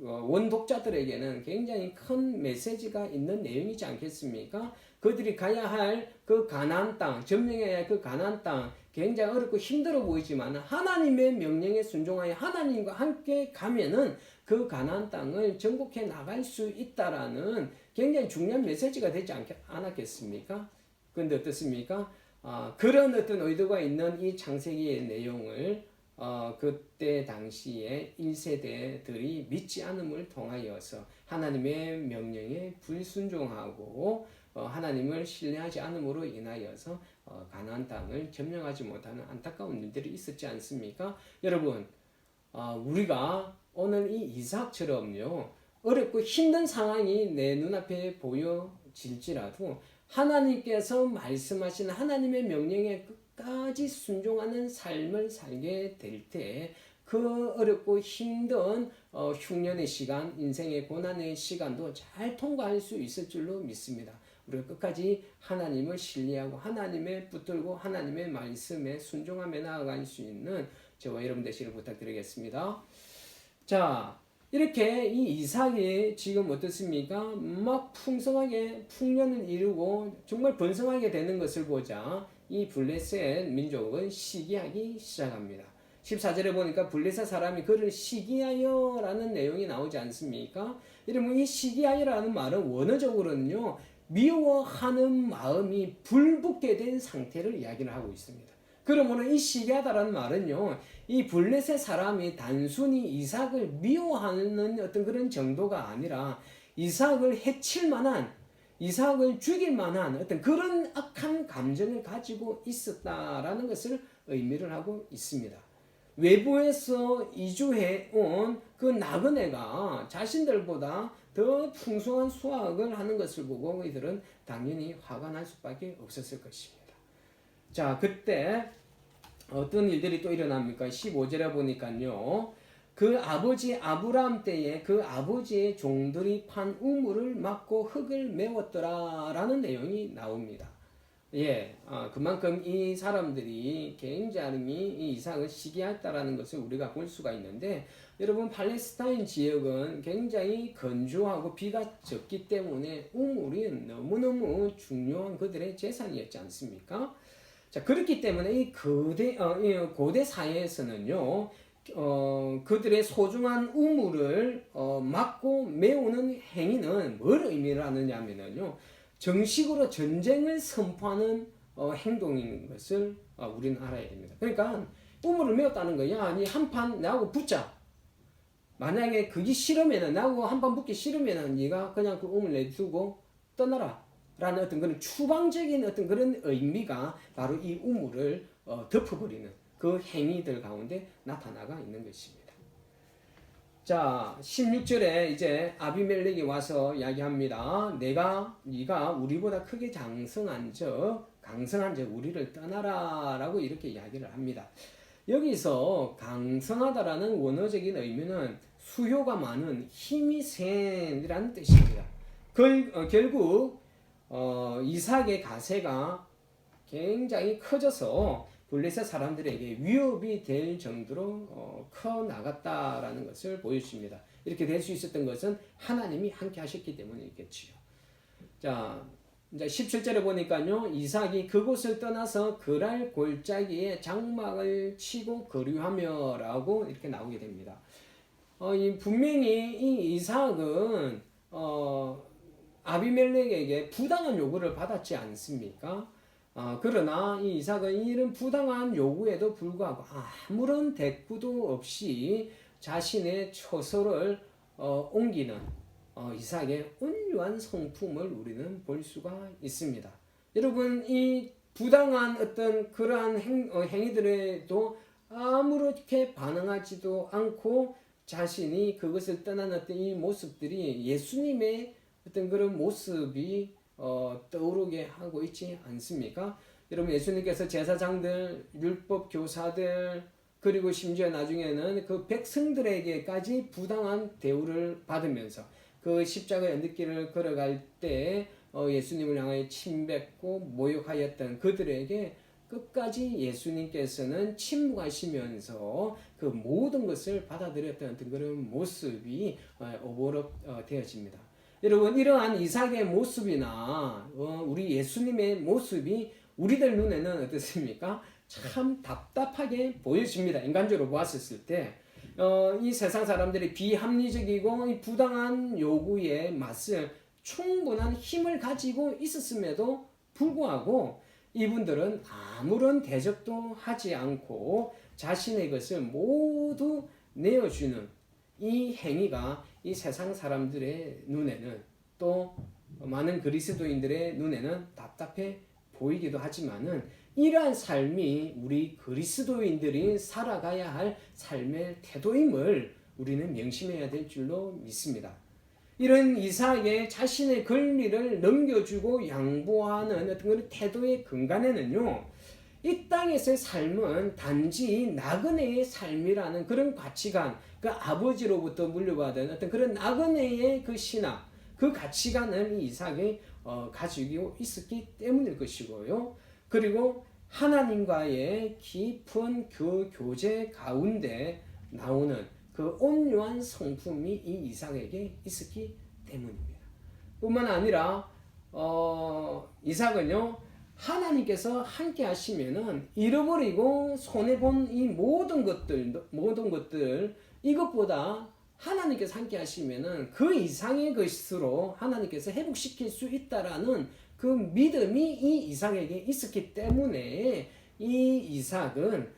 원독자들에게는 굉장히 큰 메시지가 있는 내용이지 않겠습니까? 그들이 가야 할 그 가나안 땅, 점령해야 할 그 가나안 땅, 굉장히 어렵고 힘들어 보이지만 하나님의 명령에 순종하여 하나님과 함께 가면은 그 가나안 땅을 정복해 나갈 수 있다라는 굉장히 중요한 메시지가 되지 않았겠습니까? 그런데 어떻습니까? 그런 어떤 의도가 있는 이 창세기의 내용을 그때 당시에 1세대들이 믿지 않음을 통하여서 하나님의 명령에 불순종하고 하나님을 신뢰하지 않음으로 인하여서 가나안 땅을 점령하지 못하는 안타까운 일들이 있었지 않습니까? 여러분, 우리가 오늘 이 이삭처럼요, 어렵고 힘든 상황이 내 눈앞에 보여질지라도 하나님께서 말씀하신 하나님의 명령에 끝까지 순종하는 삶을 살게 될 때 그 어렵고 힘든 흉년의 시간, 인생의 고난의 시간도 잘 통과할 수 있을 줄로 믿습니다. 우리가 끝까지 하나님을 신뢰하고 하나님의 붙들고 하나님의 말씀에 순종하며 나아갈 수 있는 저와 여러분 되시기를 부탁드리겠습니다. 자, 이렇게 이 이삭이 지금 어떻습니까? 막 풍성하게 풍년을 이루고 정말 번성하게 되는 것을 보자 이 블레셋 민족은 시기하기 시작합니다. 14절에 보니까 블레셋 사람이 그를 시기하여 라는 내용이 나오지 않습니까? 여러분, 이 시기하여라는 말은 원어적으로는요, 미워하는 마음이 불붙게 된 상태를 이야기를 하고 있습니다. 그러므로 이 시기하다라는 말은요, 이 블레셋 사람이 단순히 이삭을 미워하는 어떤 그런 정도가 아니라 이삭을 해칠 만한, 이삭을 죽일 만한 어떤 그런 악한 감정을 가지고 있었다라는 것을 의미를 하고 있습니다. 외부에서 이주해 온 그 나그네가 자신들보다 더 풍성한 수확을 하는 것을 보고 이들은 당연히 화가 날 수밖에 없었을 것입니다. 자, 그때 어떤 일들이 또 일어납니까? 15절에 보니까요, 그 아버지 아브라함 때에 그 아버지의 종들이 판 우물을 막고 흙을 메웠더라라는 내용이 나옵니다. 예, 그만큼 이 사람들이 굉장히 이 이삭을 시기했다라는 것을 우리가 볼 수가 있는데, 여러분 팔레스타인 지역은 굉장히 건조하고 비가 적기 때문에 우물이 너무너무 중요한 그들의 재산이었지 않습니까? 자, 그렇기 때문에 이 고대 사회에서는요, 그들의 소중한 우물을 막고 메우는 행위는 뭘 의미를 하느냐면요, 정식으로 전쟁을 선포하는 행동인 것을 우리는 알아야 됩니다. 그러니까 우물을 메웠다는 거야. 아니 한판 나하고 붙자. 만약에 그게 싫으면은, 나하고 한판 붙기 싫으면은 네가 그냥 그 우물 내두고 떠나라 라는 어떤 그런 추방적인 어떤 그런 의미가 바로 이 우물을 덮어버리는 그 행위들 가운데 나타나가 있는 것입니다. 자, 16절에 이제 아비멜렉이 와서 이야기합니다. 네가 우리보다 크게 강성한 적 우리를 떠나라 라고 이렇게 이야기를 합니다. 여기서 강성하다라는 원어적인 의미는 수요가 많은, 힘이 센이라는 뜻입니다. 결국 이삭의 가세가 굉장히 커져서 블레셋 사람들에게 위협이 될 정도로 커 나갔다라는 것을 보여줍니다. 이렇게 될 수 있었던 것은 하나님이 함께 하셨기 때문이겠지요. 자, 이제 17절에 보니까요, 이삭이 그곳을 떠나서 그랄 골짜기에 장막을 치고 거류하며라고 이렇게 나오게 됩니다. 분명히 이 이삭은 아비멜렉에게 부당한 요구를 받았지 않습니까? 그러나 이 이삭은 이런 부당한 요구에도 불구하고 아무런 대꾸도 없이 자신의 처소를 옮기는 이삭의 온유한 성품을 우리는 볼 수가 있습니다. 여러분, 이 부당한 어떤 그러한 행위들에도 아무렇게 반응하지도 않고 자신이 그것을 떠난 어떤 이 모습들이 예수님의 어떤 그런 모습이 떠오르게 하고 있지 않습니까? 여러분, 예수님께서 제사장들, 율법 교사들, 그리고 심지어 나중에는 그 백성들에게까지 부당한 대우를 받으면서 그 십자가의 언덕길을 걸어갈 때 예수님을 향하여 침뱉고 모욕하였던 그들에게 끝까지 예수님께서는 침묵하시면서 그 모든 것을 받아들였던 그런 모습이 오버랩되어집니다. 여러분, 이러한 이삭의 모습이나 우리 예수님의 모습이 우리들 눈에는 어떻습니까? 참 답답하게 보여집니다. 인간적으로 보았을 때 이 세상 사람들이 비합리적이고 이 부당한 요구에 맞설 충분한 힘을 가지고 있었음에도 불구하고 이분들은 아무런 대적도 하지 않고 자신의 것을 모두 내어주는 이 행위가 이 세상 사람들의 눈에는, 또 많은 그리스도인들의 눈에는 답답해 보이기도 하지만은, 이러한 삶이 우리 그리스도인들이 살아가야 할 삶의 태도임을 우리는 명심해야 될 줄로 믿습니다. 이런 이삭의 자신의 권리를 넘겨주고 양보하는 어떤 그런 태도의 근간에는요, 이 땅에서의 삶은 단지 나그네의 삶이라는 그런 가치관, 그 아버지로부터 물려받은 어떤 그런 나그네의 그 신앙, 그 가치관을 이 이삭이 가지고 있었기 때문일 것이고요. 그리고 하나님과의 깊은 그 교제 가운데 나오는 그 온유한 성품이 이 이삭에게 있었기 때문입니다. 뿐만 아니라 이삭은요, 하나님께서 함께 하시면은 잃어버리고 손해본 이 모든 것들 이것보다 하나님께서 함께 하시면은 그 이상의 것으로 하나님께서 회복시킬 수 있다라는 그 믿음이 이 이삭에게 있었기 때문에 이 이삭은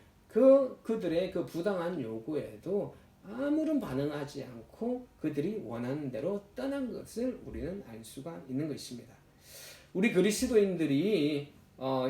그들의 그 부당한 요구에도 아무런 반응하지 않고 그들이 원하는 대로 떠난 것을 우리는 알 수가 있는 것입니다. 우리 그리스도인들이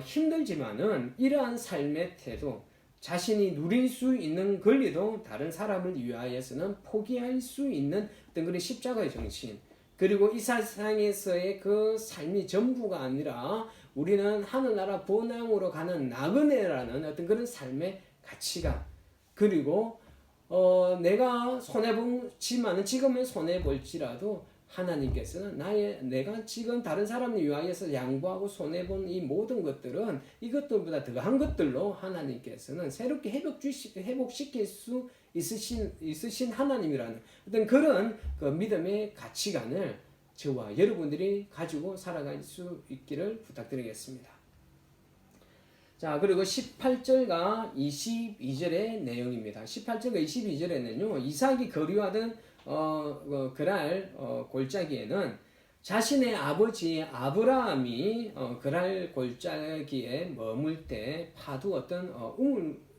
힘들지만은 이러한 삶의 태도, 자신이 누릴 수 있는 권리도 다른 사람을 위하여서는 포기할 수 있는 어떤 그런 십자가의 정신, 그리고 이 세상에서의 그 삶이 전부가 아니라 우리는 하늘나라 본향으로 가는 나그네라는 어떤 그런 삶의 가치관, 그리고 내가 손해보지만은 지금은 손해볼지라도 하나님께서는 내가 지금 다른 사람을 위하여서 양보하고 손해본 이 모든 것들은 이것들보다 더한 것들로 하나님께서는 새롭게 회복시킬 수 있으신 하나님이라는 어떤 그런 그 믿음의 가치관을 저와 여러분들이 가지고 살아갈 수 있기를 부탁드리겠습니다. 자, 그리고 18절과 22절의 내용입니다. 18절과 22절에는요, 이삭이 거류하던 그랄 골짜기에는 자신의 아버지 아브라함이 그랄 골짜기에 머물 때 파두었던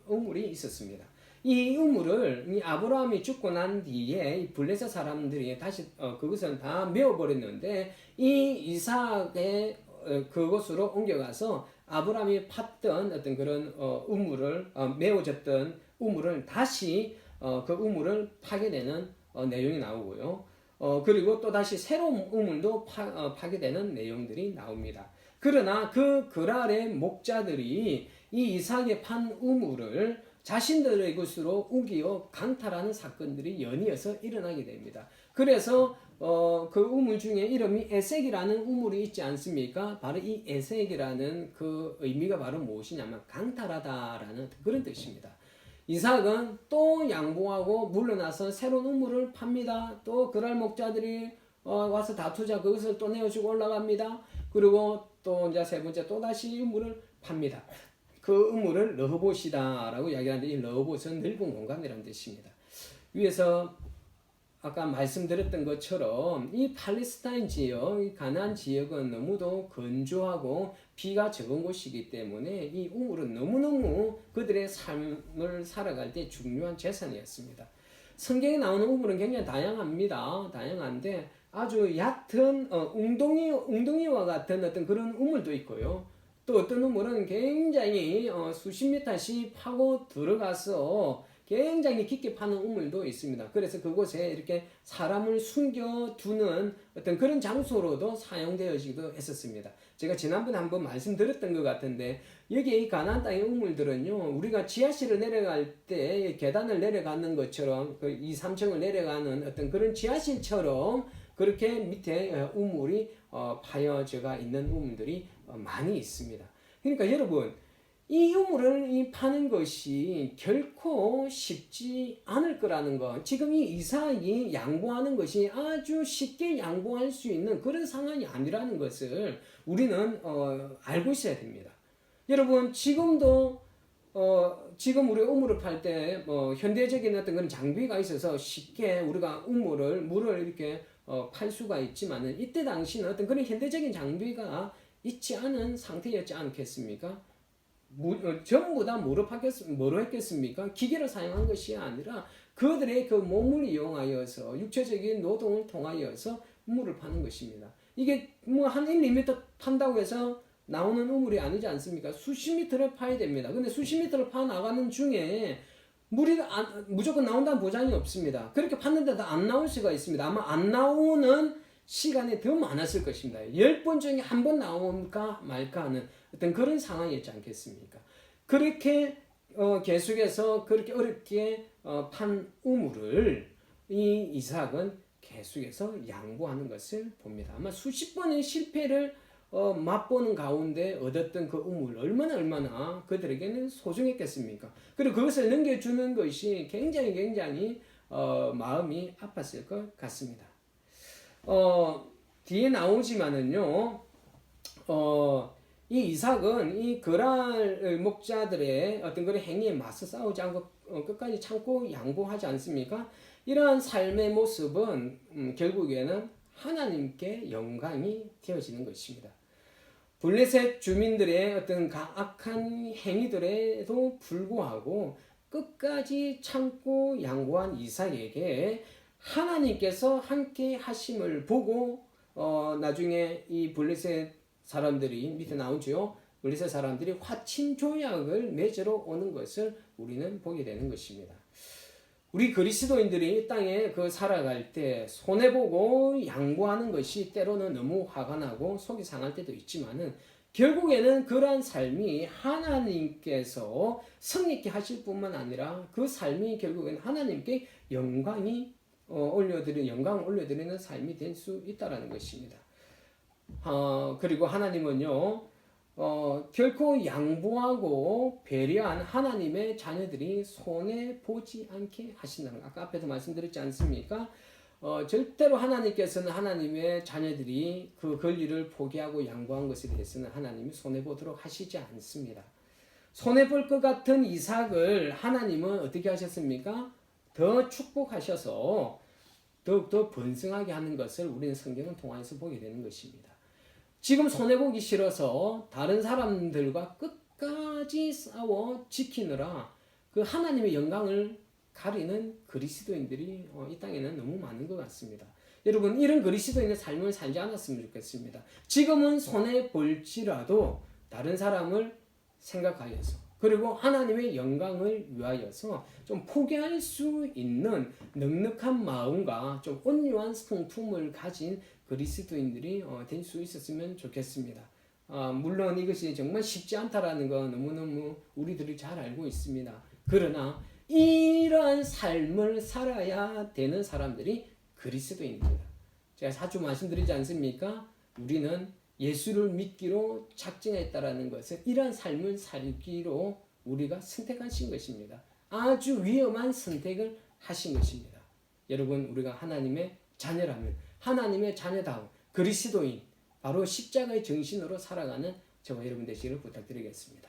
우물이 있었습니다. 이 우물을 이 아브라함이 죽고 난 뒤에 이 블레셋 사람들이 다시 그것을 다 메워버렸는데 이 이삭의 그곳으로 옮겨가서 아브라함이 팠던 어떤 그런 우물을 메워졌던 우물을 다시 그 우물을 파게 되는 내용이 나오고요. 그리고 또 다시 새로운 우물도 파게 되는 내용들이 나옵니다. 그러나 그 그랄의 목자들이 이 이삭이 판 우물을 자신들의 것으로 우기어 강탈하는 사건들이 연이어서 일어나게 됩니다. 그래서 그 우물 중에 이름이 에색이라는 우물이 있지 않습니까? 바로 이 에색이라는 그 의미가 바로 무엇이냐면 강탈하다라는 그런 뜻입니다. 이삭은 또 양보하고 물러나서 새로운 우물을 팝니다. 또 그랄 목자들이 와서 다투자 그것을 또 내어주고 올라갑니다. 그리고 또 이제 세 번째 또 다시 우물을 팝니다. 그 우물을 러브봇이다라고 이야기하는데 이 러브봇은 넓은 공간이라는 뜻입니다. 위에서 아까 말씀드렸던 것처럼 이 팔레스타인 지역, 이 가나안 지역은 너무도 건조하고 비가 적은 곳이기 때문에 이 우물은 너무너무 그들의 삶을 살아갈 때 중요한 재산이었습니다. 성경에 나오는 우물은 굉장히 다양합니다. 다양한데 아주 얕은 웅덩이와 같은 어떤 그런 우물도 있고요. 또 어떤 우물은 굉장히 수십 미터씩 파고 들어가서 굉장히 깊게 파는 우물도 있습니다. 그래서 그곳에 이렇게 사람을 숨겨두는 어떤 그런 장소로도 사용되어지기도 했었습니다. 제가 지난번에 한번 말씀드렸던 것 같은데 여기 이 가나안 땅의 우물들은요, 우리가 지하실을 내려갈 때 계단을 내려가는 것처럼 그 2, 3층을 내려가는 어떤 그런 지하실처럼 그렇게 밑에 우물이 파여져가 있는 우물들이 많이 있습니다. 그러니까 여러분, 이 우물을 파는 것이 결코 쉽지 않을 거라는 것, 지금 이 이삭이 양보하는 것이 아주 쉽게 양보할 수 있는 그런 상황이 아니라는 것을 우리는 알고 있어야 됩니다. 여러분, 지금도 지금 우리 우물을 팔 때 현대적인 어떤 그런 장비가 있어서 쉽게 우리가 물을 이렇게 팔 수가 있지만은 이때 당시는 어떤 그런 현대적인 장비가 있지 않은 상태였지 않겠습니까? 전부 다 뭐로 했겠습니까? 기계를 사용한 것이 아니라 그들의 그 몸을 이용하여서 육체적인 노동을 통하여서 우물을 파는 것입니다. 이게 한 1, 2m 판다고 해서 나오는 우물이 아니지 않습니까? 수십 미터를 파야 됩니다. 근데 수십 미터를 파 나가는 중에 물이 무조건 나온다는 보장이 없습니다. 그렇게 팠는데도 안 나올 수가 있습니다. 아마 안 나오는 시간이 더 많았을 것입니다. 10번 중에 한 번 나올까 말까 하는 어떤 그런 상황이었지 않겠습니까? 그렇게 계속해서 그렇게 어렵게 판 우물을 이 이삭은 계속해서 양보하는 것을 봅니다. 아마 수십 번의 실패를 맛보는 가운데 얻었던 그 우물 얼마나 그들에게는 소중했겠습니까? 그리고 그것을 넘겨주는 것이 굉장히 마음이 아팠을 것 같습니다. 뒤에 나오지만은요, 이 이삭은 이 그랄 목자들의 어떤 그런 행위에 맞서 싸우지 않고 끝까지 참고 양보하지 않습니까? 이러한 삶의 모습은 결국에는 하나님께 영광이 되어지는 것입니다. 블레셋 주민들의 어떤 악한 행위들에도 불구하고 끝까지 참고 양보한 이삭에게 하나님께서 함께 하심을 보고 나중에 이 블레셋 사람들이 밑에 나오죠. 블레셋 사람들이 화친 조약을 맺으러 오는 것을 우리는 보게 되는 것입니다. 우리 그리스도인들이 이 땅에 살아갈 때 손해보고 양보하는 것이 때로는 너무 화가 나고 속이 상할 때도 있지만은 결국에는 그러한 삶이 하나님께서 성립케 하실 뿐만 아니라 그 삶이 결국에는 하나님께 영광을 올려드리는 삶이 될 수 있다라는 것입니다. 그리고 하나님은요, 결코 양보하고 배려한 하나님의 자녀들이 손해보지 않게 하신다는 거. 아까 앞에도 말씀드렸지 않습니까? 절대로 하나님께서는 하나님의 자녀들이 그 권리를 포기하고 양보한 것에 대해서는 하나님이 손해보도록 하시지 않습니다. 손해볼 것 같은 이삭을 하나님은 어떻게 하셨습니까? 더 축복하셔서 더욱더 번성하게 하는 것을 우리는 성경을 통해서 보게 되는 것입니다. 지금 손해보기 싫어서 다른 사람들과 끝까지 싸워 지키느라 그 하나님의 영광을 가리는 그리스도인들이 이 땅에는 너무 많은 것 같습니다. 여러분, 이런 그리스도인의 삶을 살지 않았으면 좋겠습니다. 지금은 손해볼지라도 다른 사람을 생각하여서 그리고 하나님의 영광을 위하여서 좀 포기할 수 있는 넉넉한 마음과 좀 온유한 성품을 가진 그리스도인들이 될 수 있었으면 좋겠습니다. 물론 이것이 정말 쉽지 않다라는 거 너무너무 우리들이 잘 알고 있습니다. 그러나 이러한 삶을 살아야 되는 사람들이 그리스도인입니다. 제가 자주 말씀드리지 않습니까? 우리는 예수를 믿기로 작정했다라는 것은 이러한 삶을 살기로 우리가 선택하신 것입니다. 아주 위험한 선택을 하신 것입니다. 여러분, 우리가 하나님의 자녀라면 하나님의 자녀다운 그리스도인, 바로 십자가의 정신으로 살아가는 저와 여러분 되시기를 부탁드리겠습니다.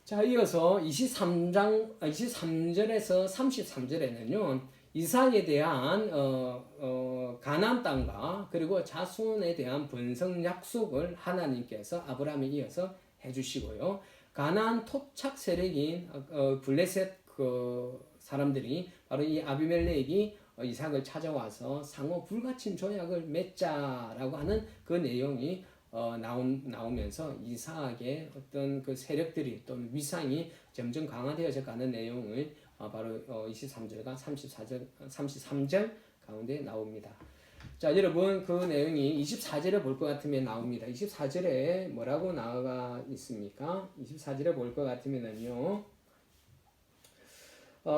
자, 이어서 23절에서 33절에는요, 이삭에 대한 가나안 땅과 그리고 자손에 대한 번성 약속을 하나님께서 아브라함에 이어서 해주시고요. 가나안 토착 세력인 블레셋 사람들이 바로 이 아비멜렉이 이삭을 찾아와서 상호 불가침 조약을 맺자라고 하는 그 내용이 나오면서 이삭의 어떤 그 세력들이 또는 위상이 점점 강화되어져 가는 내용을 바로 23절과 33절 가운데 나옵니다. 자, 여러분, 그 내용이 24절에 볼 것 같으면 나옵니다. 24절에 뭐라고 나와 있습니까? 24절에 볼 것 같으면요.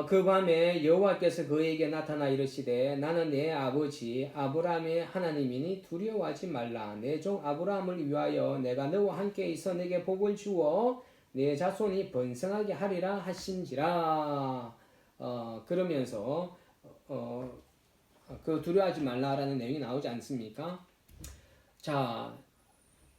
그 밤에 여호와께서 그에게 나타나 이르시되 나는 내 아버지 아브라함의 하나님이니 두려워하지 말라. 내 종 아브라함을 위하여 내가 너와 함께 있어 내게 복을 주어 내 자손이 번성하게 하리라 하신지라. 그러면서 그 두려워하지 말라라는 내용이 나오지 않습니까? 자,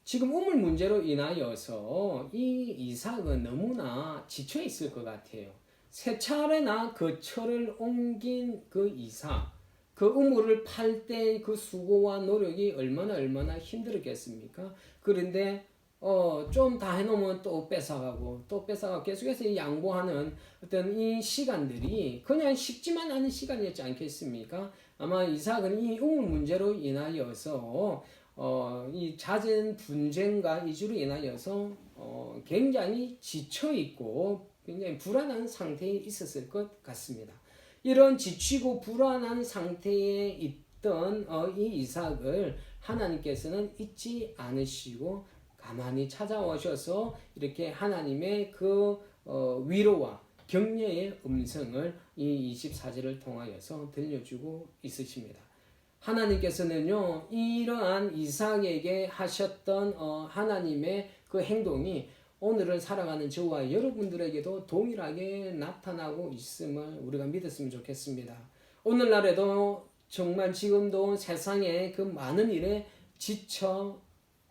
지금 우물 문제로 인하여서 이 이삭은 너무나 지쳐 있을 것 같아요. 세 차례나 그 철을 옮긴 그 이삭, 그 우물을 팔 때 그 수고와 노력이 얼마나 힘들었겠습니까? 그런데 좀 다 해놓으면 또 뺏어가고 계속해서 양보하는 어떤 이 시간들이 그냥 쉽지만 않은 시간이었지 않겠습니까? 아마 이삭은 이 우물 문제로 인하여서 이 잦은 분쟁과 이주로 인하여서 굉장히 지쳐 있고 굉장히 불안한 상태에 있었을 것 같습니다. 이런 지치고 불안한 상태에 있던 이 이삭을 하나님께서는 잊지 않으시고 가만히 찾아오셔서 이렇게 하나님의 그 위로와 격려의 음성을 이 24절을 통하여서 들려주고 있으십니다. 하나님께서는요, 이러한 이삭에게 하셨던 하나님의 그 행동이 오늘은 살아가는 저와 여러분들에게도 동일하게 나타나고 있음을 우리가 믿었으면 좋겠습니다. 오늘날에도 정말 지금도 세상에 그 많은 일에 지쳐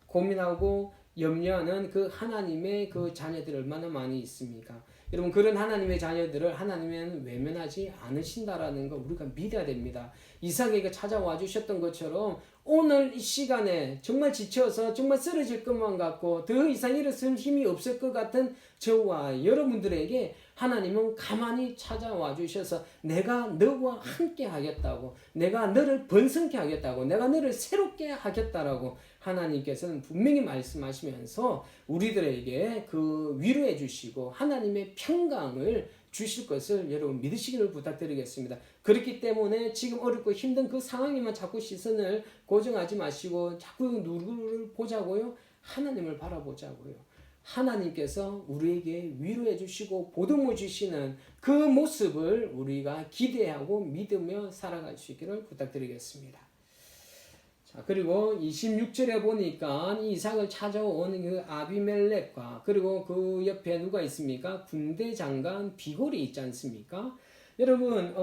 고민하고 염려하는 그 하나님의 그 자녀들 얼마나 많이 있습니까? 여러분, 그런 하나님의 자녀들을 하나님은 외면하지 않으신다라는 거 우리가 믿어야 됩니다. 이삭에게 찾아와 주셨던 것처럼 오늘 이 시간에 정말 지쳐서 정말 쓰러질 것만 같고 더 이상 일어설 힘이 없을 것 같은 저와 여러분들에게 하나님은 가만히 찾아와 주셔서 내가 너와 함께 하겠다고, 내가 너를 번성케 하겠다고, 내가 너를 새롭게 하겠다라고 하나님께서는 분명히 말씀하시면서 우리들에게 그 위로해 주시고 하나님의 평강을 주실 것을 여러분 믿으시기를 부탁드리겠습니다. 그렇기 때문에 지금 어렵고 힘든 그 상황에만 자꾸 시선을 고정하지 마시고 자꾸 누구를 보자고요? 하나님을 바라보자고요. 하나님께서 우리에게 위로해 주시고 보듬어 주시는 그 모습을 우리가 기대하고 믿으며 살아갈 수 있기를 부탁드리겠습니다. 자, 그리고 26절에 보니까 이삭을 찾아온 그 아비멜렉과 그리고 그 옆에 누가 있습니까? 군대 장관 비골이 있지 않습니까? 여러분,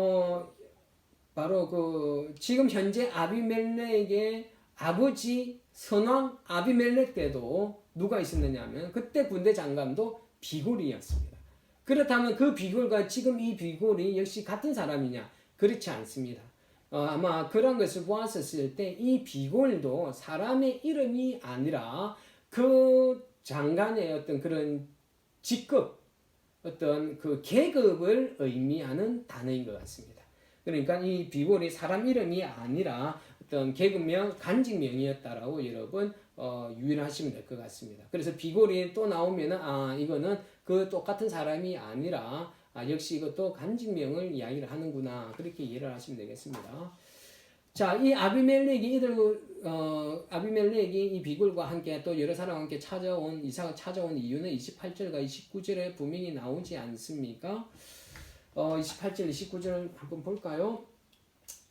바로 그 지금 현재 아비멜렉의 아버지 선왕 아비멜렉 때도 누가 있었느냐면 그때 군대 장관도 비골이었습니다. 그렇다면 그 비골과 지금 이 비골이 역시 같은 사람이냐? 그렇지 않습니다. 아마 그런 것을 보았을 때 이 비골도 사람의 이름이 아니라 그 장관의 어떤 그런 직급, 어떤 그 계급을 의미하는 단어인 것 같습니다. 그러니까 이 비골이 사람 이름이 아니라 어떤 계급명, 간직명이었다라고 여러분 유의하시면 될 것 같습니다. 그래서 비골이 또 나오면은 이거는 그 똑같은 사람이 아니라 역시 이것도 간직명을 이야기를 하는구나 그렇게 이해를 하시면 되겠습니다. 자, 이 아비멜렉이 아비멜렉이 이 비굴과 함께 또 여러 사람과 함께 이삭을 찾아온 이유는 28절과 29절에 분명히 나오지 않습니까? 28절, 29절 한번 볼까요?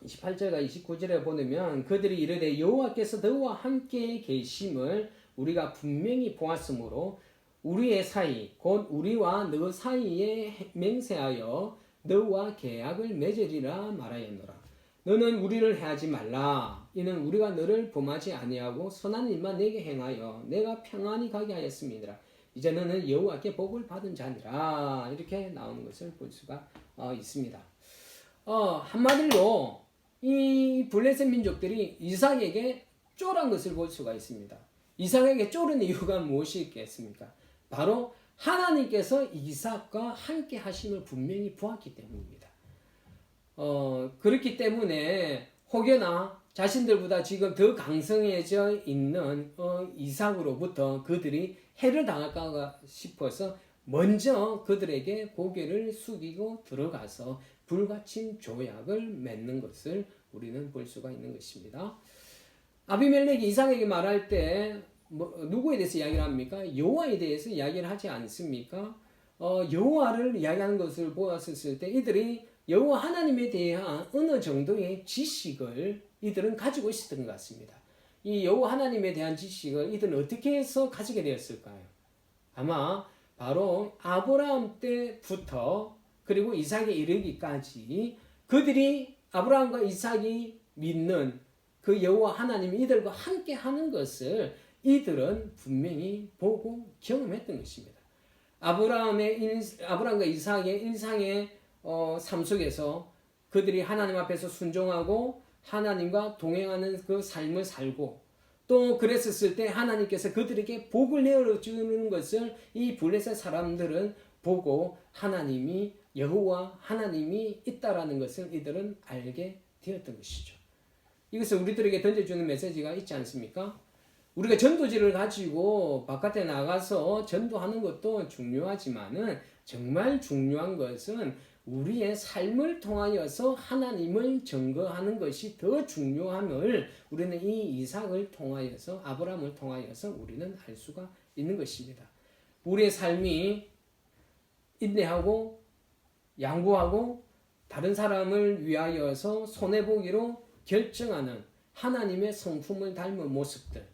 28절과 29절에 보면 그들이 이르되 여호와께서 너와 함께 계심을 우리가 분명히 보았으므로 우리의 사이 곧 우리와 너 사이에 맹세하여 너와 계약을 맺으리라 말하였노라. 너는 우리를 해하지 말라. 이는 우리가 너를 범하지 아니하고 선한 일만 내게 행하여 내가 평안히 가게 하였습니다. 이제 너는 여호와께 복을 받은 자니라. 이렇게 나오는 것을 볼 수가 있습니다. 한마디로 이 블레셋 민족들이 이삭에게 쫄한 것을 볼 수가 있습니다. 이삭에게 쫄은 이유가 무엇이겠습니까? 바로 하나님께서 이삭과 함께 하심을 분명히 보았기 때문입니다. 그렇기 때문에 혹여나 자신들보다 지금 더 강성해져 있는 이삭으로부터 그들이 해를 당할까 싶어서 먼저 그들에게 고개를 숙이고 들어가서 불가침 조약을 맺는 것을 우리는 볼 수가 있는 것입니다. 아비멜렉이 이삭에게 말할 때 누구에 대해서 이야기를 합니까? 여호와에 대해서 이야기를 하지 않습니까? 여호와를 이야기하는 것을 보았을 때 이들이 여호와 하나님에 대한 어느 정도의 지식을 이들은 가지고 있었던 것 같습니다. 이 여호와 하나님에 대한 지식을 이들은 어떻게 해서 가지게 되었을까요? 아마 바로 아브라함 때부터 그리고 이삭에 이르기까지 그들이 아브라함과 이삭이 믿는 그 여호와 하나님이 이들과 함께 하는 것을 이들은 분명히 보고 경험했던 것입니다. 아브라함과 이삭의 일상의 삶 속에서 그들이 하나님 앞에서 순종하고 하나님과 동행하는 그 삶을 살고 또 그랬었을 때 하나님께서 그들에게 복을 내어주는 것을 이 블레셋 사람들은 보고 하나님이 여호와 하나님이 있다라는 것을 이들은 알게 되었던 것이죠. 이것을 우리들에게 던져주는 메시지가 있지 않습니까? 우리가 전도지를 가지고 바깥에 나가서 전도하는 것도 중요하지만은 정말 중요한 것은 우리의 삶을 통하여서 하나님을 증거하는 것이 더 중요함을 우리는 이 이삭을 통하여서 아브라함을 통하여서 우리는 알 수가 있는 것입니다. 우리의 삶이 인내하고 양보하고 다른 사람을 위하여서 손해보기로 결정하는 하나님의 성품을 닮은 모습들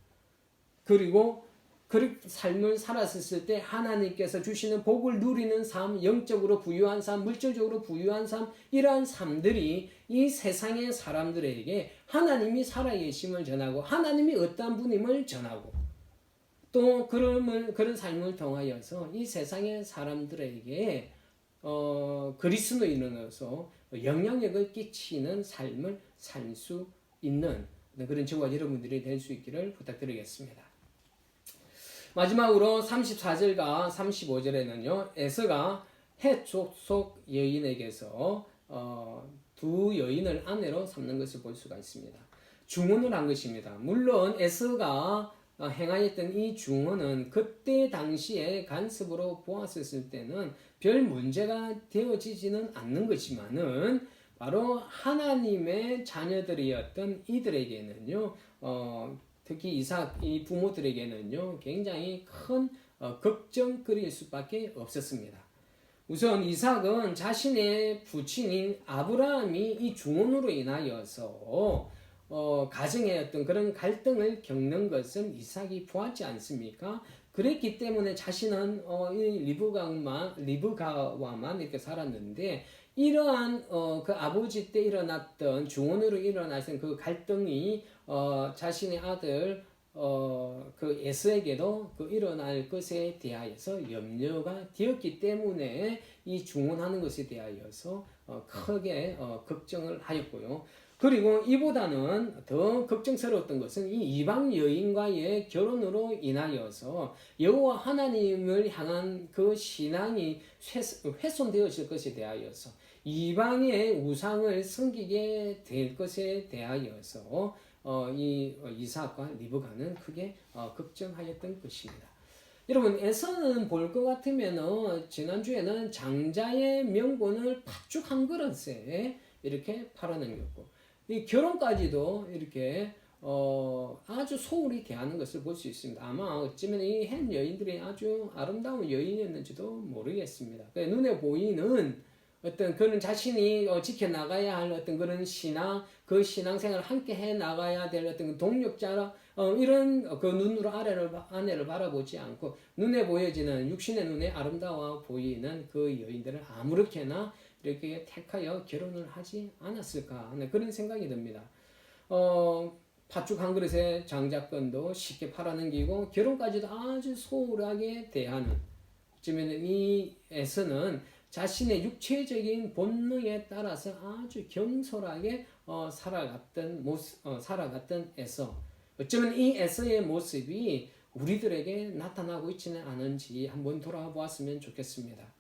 그리고 그 삶을 살았을 때 하나님께서 주시는 복을 누리는 삶, 영적으로 부유한 삶, 물질적으로 부유한 삶 이러한 삶들이 이 세상의 사람들에게 하나님이 살아계심을 전하고 하나님이 어떠한 분임을 전하고 또 그런 삶을 통하여서 이 세상의 사람들에게 그리스도인으로서 영향력을 끼치는 삶을 살 수 있는 그런 저와 여러분들이 될 수 있기를 부탁드리겠습니다. 마지막으로 34절과 35절에는요. 에서가 헷 속 여인에게서 두 여인을 아내로 삼는 것을 볼 수가 있습니다. 중언을 한 것입니다. 물론 에서가 행하였던 이 중언은 그때 당시에 간섭으로 보았을 때는 별 문제가 되어지지는 않는 것이지만은 바로 하나님의 자녀들이었던 이들에게는요, 특히 이삭 이 부모들에게는요, 굉장히 큰 걱정거리일 수밖에 없었습니다. 우선 이삭은 자신의 부친인 아브라함이 이 중언으로 인하여서 가정의 어떤 그런 갈등을 겪는 것은 이삭이 보았지 않습니까? 그랬기 때문에 자신은 이 리브가와만 이렇게 살았는데 이러한 그 아버지 때 일어났던 중언으로 일어났던 그 갈등이 자신의 아들 그 에서에게도 그 일어날 것에 대하여서 염려가 되었기 때문에 이 중언하는 것에 대하여서 크게 걱정을 하였고요. 그리고 이보다는 더 걱정스러웠던 것은 이 이방 여인과의 결혼으로 인하여서 여호와 하나님을 향한 그 신앙이 훼손되어질 것에 대하여서 이방의 우상을 섬기게 될 것에 대하여서 이 이삭과 리브가는 크게 걱정하였던 것입니다. 여러분 에서는 볼 것 같으면 지난주에는 장자의 명분을 팥죽 한 그릇에 이렇게 팔아넘겼고 이 결혼까지도 이렇게 아주 소홀히 대하는 것을 볼 수 있습니다. 아마 어쩌면 이 한 여인들이 아주 아름다운 여인이었는지도 모르겠습니다. 눈에 보이는 어떤 그런 자신이 지켜나가야 할 어떤 그런 신앙, 그 신앙생활을 함께 해 나가야 될 어떤 동력자라 이런 그 눈으로 아내를 바라보지 않고 눈에 보여지는 육신의 눈에 아름다워 보이는 그 여인들을 아무렇게나 이렇게 택하여 결혼을 하지 않았을까 하는 그런 생각이 듭니다. 팥죽 한 그릇에 장자권도 쉽게 팔아넘기고 결혼까지도 아주 소홀하게 대하는 어쩌면 이 에서는 자신의 육체적인 본능에 따라서 아주 겸손하게 살아갔던 에서 어쩌면 이 에서의 모습이 우리들에게 나타나고 있지는 않은지 한번 돌아보았으면 좋겠습니다.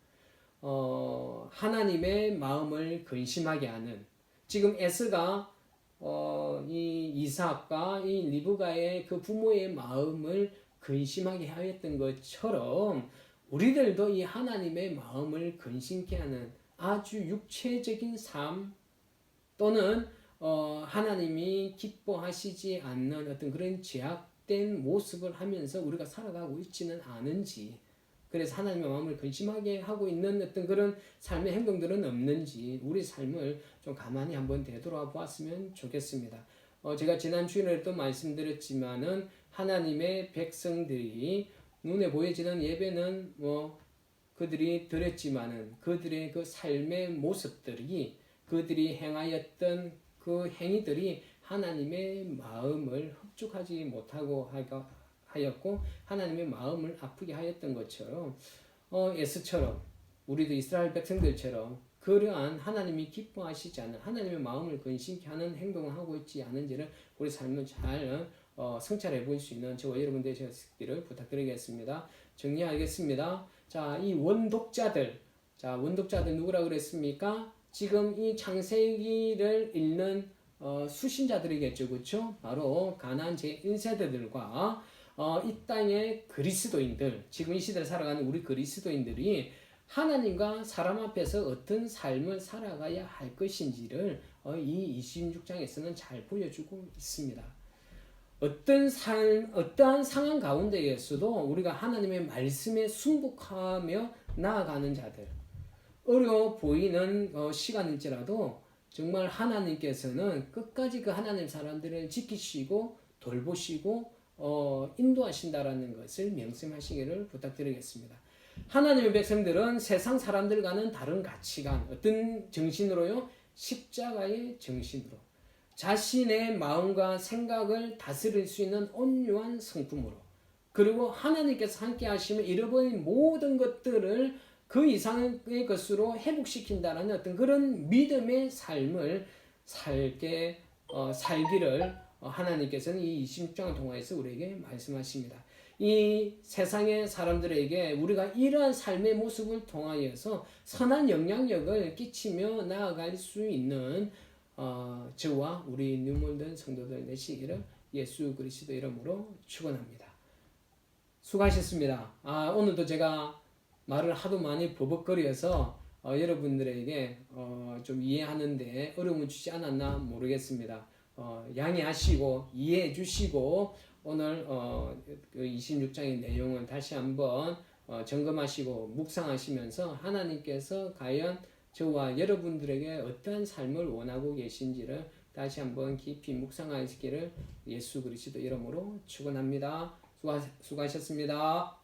하나님의 마음을 근심하게 하는 지금 에서가 이 이삭과 이 리브가의 그 부모의 마음을 근심하게 하였던 것처럼 우리들도 이 하나님의 마음을 근심케 하는 아주 육체적인 삶 또는 하나님이 기뻐하시지 않는 어떤 그런 제약된 모습을 하면서 우리가 살아가고 있지는 않은지 그래서 하나님의 마음을 근심하게 하고 있는 어떤 그런 삶의 행동들은 없는지 우리 삶을 좀 가만히 한번 되돌아 보았으면 좋겠습니다. 제가 지난 주일에도 말씀드렸지만은 하나님의 백성들이 눈에 보여지는 예배는 그들이 드렸지만은 그들의 그 삶의 모습들이 그들이 행하였던 그 행위들이 하나님의 마음을 흡족하지 못하고 하였고 하나님의 마음을 아프게 하였던 것처럼 에스처럼 우리도 이스라엘 백성들처럼 그러한 하나님이 기뻐하시지 않는 하나님의 마음을 근심케 하는 행동을 하고 있지 않은지를 우리 삶을 잘 성찰해 볼 수 있는 저와 여러분 되시기를 부탁드리겠습니다. 정리하겠습니다. 자, 이 원독자들 누구라 그랬습니까? 지금 이 창세기를 읽는 수신자들이겠죠, 그렇죠? 바로 가나안 제1세대들과 이 땅의 그리스도인들, 지금 이 시대를 살아가는 우리 그리스도인들이 하나님과 사람 앞에서 어떤 삶을 살아가야 할 것인지를 이 26장에서는 잘 보여주고 있습니다. 어떠한 상황 가운데에서도 우리가 하나님의 말씀에 순복하며 나아가는 자들, 어려워 보이는 시간일지라도 정말 하나님께서는 끝까지 그 하나님 사람들을 지키시고 돌보시고 인도하신다라는 것을 명심하시기를 부탁드리겠습니다. 하나님의 백성들은 세상 사람들과는 다른 가치관, 어떤 정신으로요? 십자가의 정신으로 자신의 마음과 생각을 다스릴 수 있는 온유한 성품으로 그리고 하나님께서 함께 하시면 잃어버린 모든 것들을 그 이상의 것으로 회복시킨다라는 어떤 그런 믿음의 삶을 살기를 하나님께서는 이 26장을 통해서 우리에게 말씀하십니다. 이 세상의 사람들에게 우리가 이러한 삶의 모습을 통하여서 선한 영향력을 끼치며 나아갈 수 있는 저와 우리 눈물든 성도들 되시기를 예수 그리스도 이름으로 축원합니다. 수고하셨습니다. 오늘도 제가 말을 하도 많이 버벅거려서 여러분들에게 좀 이해하는데 어려움을 주지 않았나 모르겠습니다. 양해하시고 이해해 주시고 오늘 그 26장의 내용을 다시 한번 점검하시고 묵상하시면서 하나님께서 과연 저와 여러분들에게 어떠한 삶을 원하고 계신지를 다시 한번 깊이 묵상하시기를 예수 그리스도 이름으로 축원합니다. 수고하셨습니다.